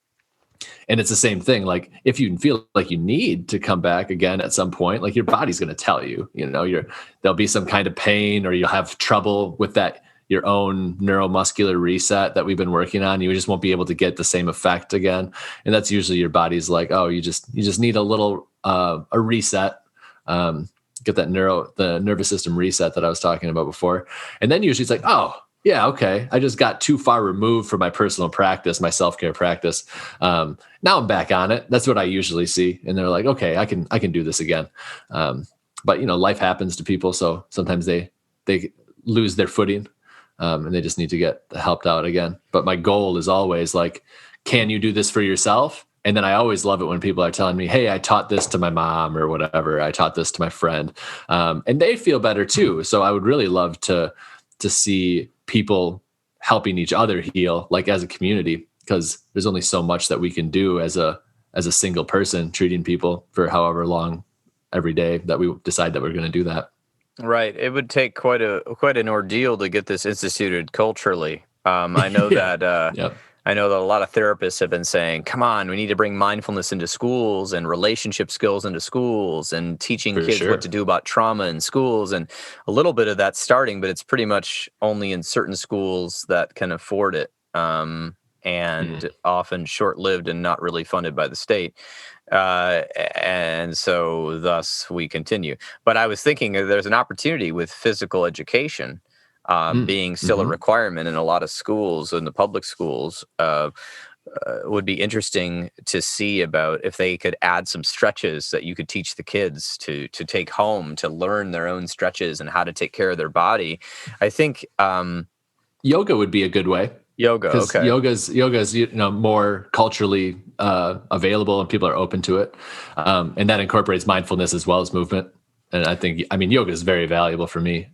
it's the same thing. Like, if you feel like you need to come back again at some point, like, your body's going to tell you, there'll be some kind of pain, or you'll have trouble with that, your own neuromuscular reset that we've been working on. You just won't be able to get the same effect again. And that's usually your body's like, oh, you just need a little, a reset. Get that the nervous system reset that I was talking about before. And then usually it's like, oh yeah, okay, I just got too far removed from my personal practice, my self-care practice. Now I'm back on it. That's what I usually see. And they're like, okay, I can do this again. But life happens to people. So sometimes they lose their footing, and they just need to get helped out again. But my goal is always like, can you do this for yourself? And then I always love it when people are telling me, hey, I taught this to my mom, or whatever. I taught this to my friend. And they feel better too. So I would really love to see people helping each other heal, like, as a community, because there's only so much that we can do as a single person treating people for however long every day that we decide that we're going to do that. Right. It would take quite an ordeal to get this instituted culturally. I know that Yep. I know that a lot of therapists have been saying, come on, we need to bring mindfulness into schools and relationship skills into schools, and teaching kids what to do about trauma in schools. And a little bit of that's starting, but it's pretty much only in certain schools that can afford it, and often short-lived and not really funded by the state. And so thus we continue. But I was thinking there's an opportunity with physical education being still a requirement in a lot of schools, in the public schools. Would be interesting to see about if they could add some stretches that you could teach the kids to take home, to learn their own stretches and how to take care of their body. I think yoga would be a good way. Okay. Yoga's more culturally available, and people are open to it, and that incorporates mindfulness as well as movement. And I mean, yoga is very valuable for me.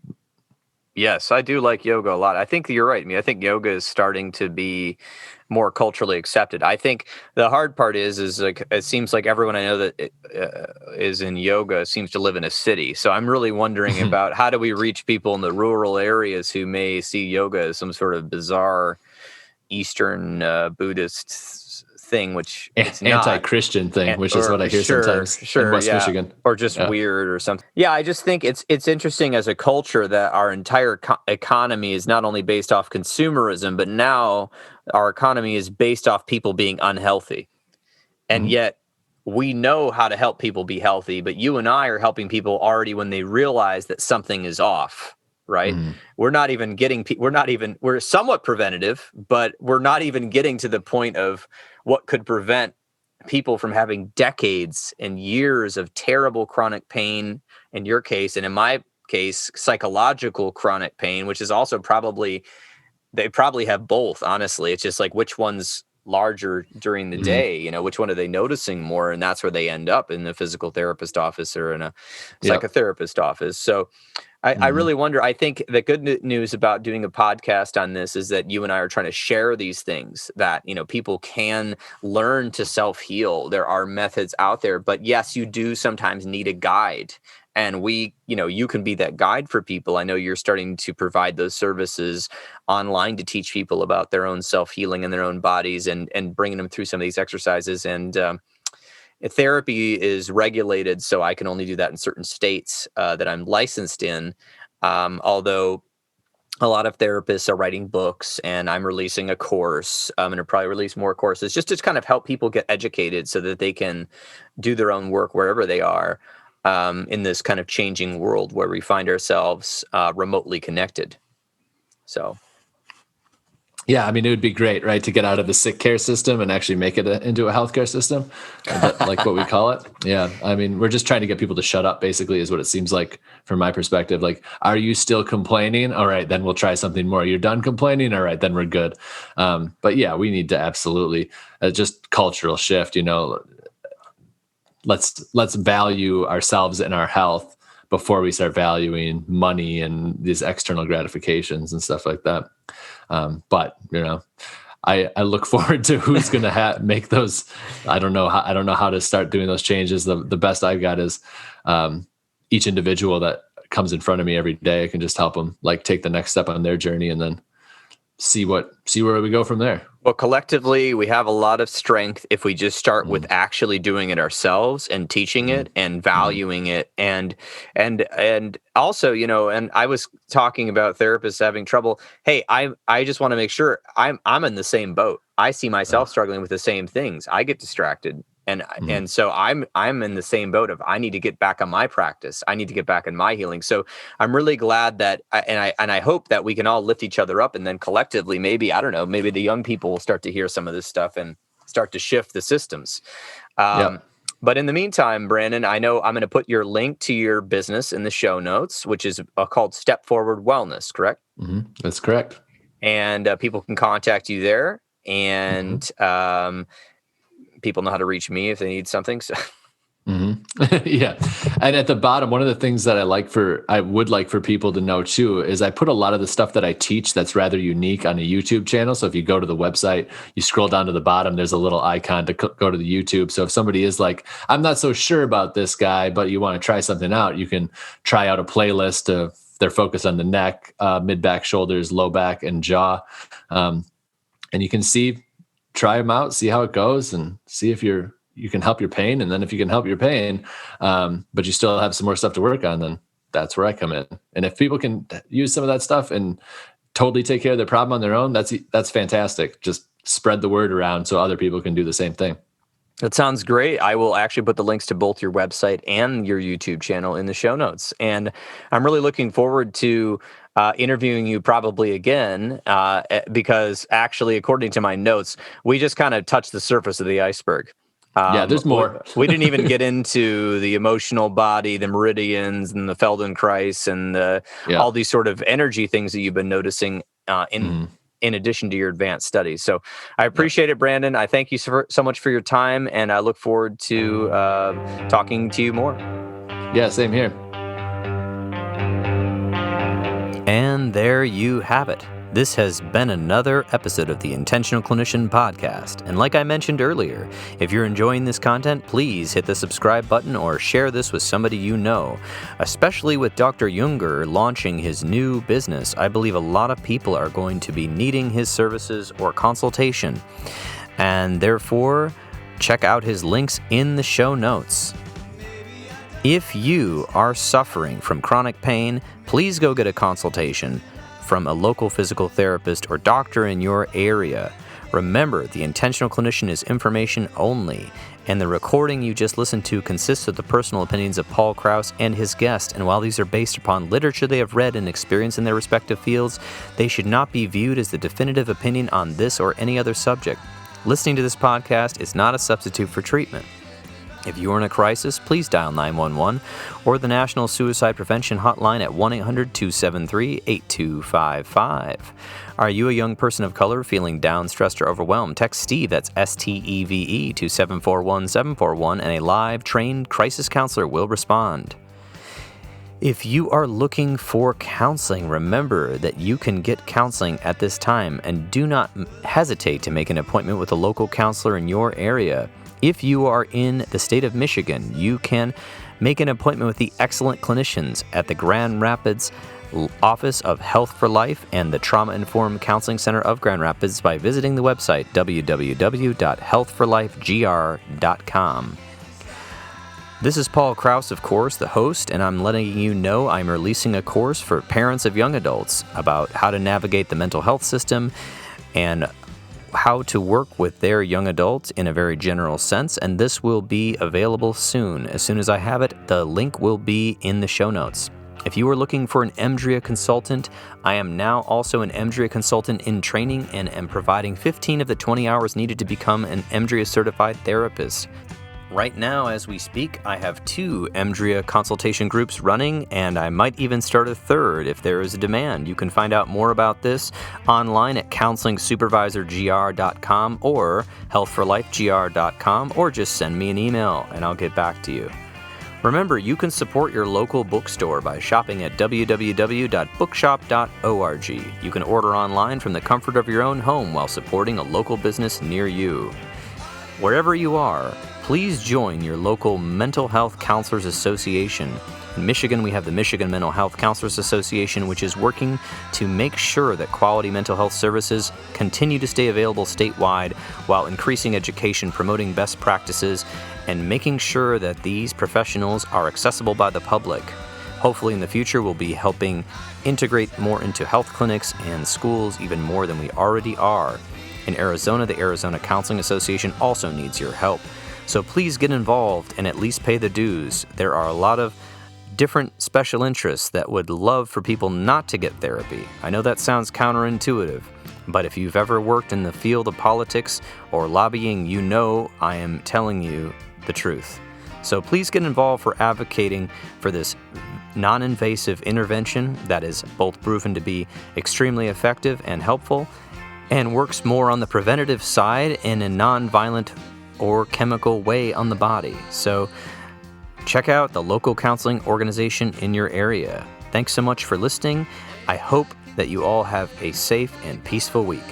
Yes, I do like yoga a lot. I think you're right. I mean, I think yoga is starting to be more culturally accepted. I think the hard part is like, it seems like everyone I know that is in yoga seems to live in a city. So I'm really wondering about how do we reach people in the rural areas who may see yoga as some sort of bizarre Eastern Buddhist thing, which it's anti-Christian thing, which is what I hear sometimes in West Michigan, or just weird or something. Yeah, I just think it's interesting as a culture that our entire economy is not only based off consumerism, but now our economy is based off people being unhealthy, and yet we know how to help people be healthy. But you and I are helping people already when they realize that something is off. Right. We're not even getting, we're somewhat preventative, but we're not even getting to the point of what could prevent people from having decades and years of terrible chronic pain in your case. And in my case, psychological chronic pain, which is also they probably have both. Honestly, it's just like, which one's larger during the day, which one are they noticing more? And that's where they end up, in the physical therapist office or in a psychotherapist office. So I really wonder, I think the good news about doing a podcast on this is that you and I are trying to share these things that, people can learn to self-heal. There are methods out there, but yes, you do sometimes need a guide. And you can be that guide for people. I know you're starting to provide those services online to teach people about their own self-healing and their own bodies, and bringing them through some of these exercises. And therapy is regulated, so I can only do that in certain states that I'm licensed in. Although a lot of therapists are writing books, and I'm releasing a course. I'm going to probably release more courses just to kind of help people get educated so that they can do their own work wherever they are in this kind of changing world where we find ourselves remotely connected. So. Yeah, I mean, it would be great, right, to get out of the sick care system and actually make it into a healthcare system, like what we call it. Yeah, I mean, we're just trying to get people to shut up, basically, is what it seems like from my perspective. Like, are you still complaining? All right, then we'll try something more. You're done complaining? All right, then we're good. But yeah, we need to absolutely just cultural shift. Let's value ourselves and our health before we start valuing money and these external gratifications and stuff like that. But I look forward to who's going to make those. I don't know how to start doing those changes. The best I've got is each individual that comes in front of me every day. I can just help them take the next step on their journey, and then see where we go from there. Well, collectively, we have a lot of strength if we just start with actually doing it ourselves and teaching it and valuing it. And also, and I was talking about therapists having trouble. Hey, I just want to make sure I'm in the same boat. I see myself struggling with the same things. I get distracted. And so I'm in the same boat of, I need to get back on my practice. I need to get back in my healing. So I'm really glad that, and I hope that we can all lift each other up, and then collectively, maybe the young people will start to hear some of this stuff and start to shift the systems. But in the meantime, Brandon, I know I'm going to put your link to your business in the show notes, which is called Step Forward Wellness, correct? Mm-hmm. That's correct. And people can contact you there, and people know how to reach me if they need something. So. Yeah. And at the bottom, one of the things that I would like for people to know too, is I put a lot of the stuff that I teach that's rather unique on a YouTube channel. So if you go to the website, you scroll down to the bottom, there's a little icon to go to the YouTube. So if somebody is like, I'm not so sure about this guy, but you want to try something out, you can try out a playlist of their focus on the neck, mid back, shoulders, low back, and jaw. And you can try them out, see how it goes, and see if you can help your pain. And then if you can help your pain, but you still have some more stuff to work on, then that's where I come in. And if people can use some of that stuff and totally take care of their problem on their own, that's fantastic. Just spread the word around so other people can do the same thing. That sounds great. I will actually put the links to both your website and your YouTube channel in the show notes. And I'm really looking forward to interviewing you probably again, because actually, according to my notes, we just kind of touched the surface of the iceberg. There's more. We didn't even get into the emotional body, the meridians, and the Feldenkrais, and all these sort of energy things that you've been noticing in addition to your advanced studies. So I appreciate it, Brandon. I thank you so much for your time, and I look forward to talking to you more. Yeah, same here. And there you have it. This has been another episode of the Intentional Clinician podcast. And like I mentioned earlier, if you're enjoying this content, please hit the subscribe button or share this with somebody you know. Especially with Dr. Yuenger launching his new business, I believe a lot of people are going to be needing his services or consultation. And therefore, check out his links in the show notes. If you are suffering from chronic pain, please go get a consultation from a local physical therapist or doctor in your area. Remember, the Intentional Clinician is information only, and the recording you just listened to consists of the personal opinions of Paul Krauss and his guest, and while these are based upon literature they have read and experienced in their respective fields, they should not be viewed as the definitive opinion on this or any other subject. Listening to this podcast is not a substitute for treatment. If you are in a crisis, please dial 911 or the National Suicide Prevention Hotline at 1-800-273-8255. Are you a young person of color feeling down, stressed, or overwhelmed? Text Steve, that's STEVE, to 741-741, and a live, trained crisis counselor will respond. If you are looking for counseling, remember that you can get counseling at this time, and do not hesitate to make an appointment with a local counselor in your area. If you are in the state of Michigan, you can make an appointment with the excellent clinicians at the Grand Rapids Office of Health for Life and the Trauma Informed Counseling Center of Grand Rapids by visiting the website www.healthforlifegr.com. This is Paul Krauss, of course, the host, and I'm letting you know I'm releasing a course for parents of young adults about how to navigate the mental health system and how to work with their young adults in a very general sense, and this will be available soon. As soon as I have it, the link will be in the show notes. If you are looking for an EMDRIA consultant, I am now also an EMDRIA consultant in training and am providing 15 of the 20 hours needed to become an EMDRIA certified therapist. Right now, as we speak, I have 2 EMDRIA consultation groups running, and I might even start a third if there is a demand. You can find out more about this online at counselingsupervisorgr.com or healthforlifegr.com, or just send me an email and I'll get back to you. Remember, you can support your local bookstore by shopping at www.bookshop.org. You can order online from the comfort of your own home while supporting a local business near you. Wherever you are, please join your local Mental Health Counselors Association. In Michigan, we have the Michigan Mental Health Counselors Association, which is working to make sure that quality mental health services continue to stay available statewide while increasing education, promoting best practices, and making sure that these professionals are accessible by the public. Hopefully in the future, we'll be helping integrate more into health clinics and schools even more than we already are. In Arizona, the Arizona Counseling Association also needs your help. So please get involved and at least pay the dues. There are a lot of different special interests that would love for people not to get therapy. I know that sounds counterintuitive, but if you've ever worked in the field of politics or lobbying, you know I am telling you the truth. So please get involved for advocating for this non-invasive intervention that is both proven to be extremely effective and helpful and works more on the preventative side in a non-violent or chemical way on the body. So check out the local counseling organization in your area. Thanks so much for listening. I hope that you all have a safe and peaceful week.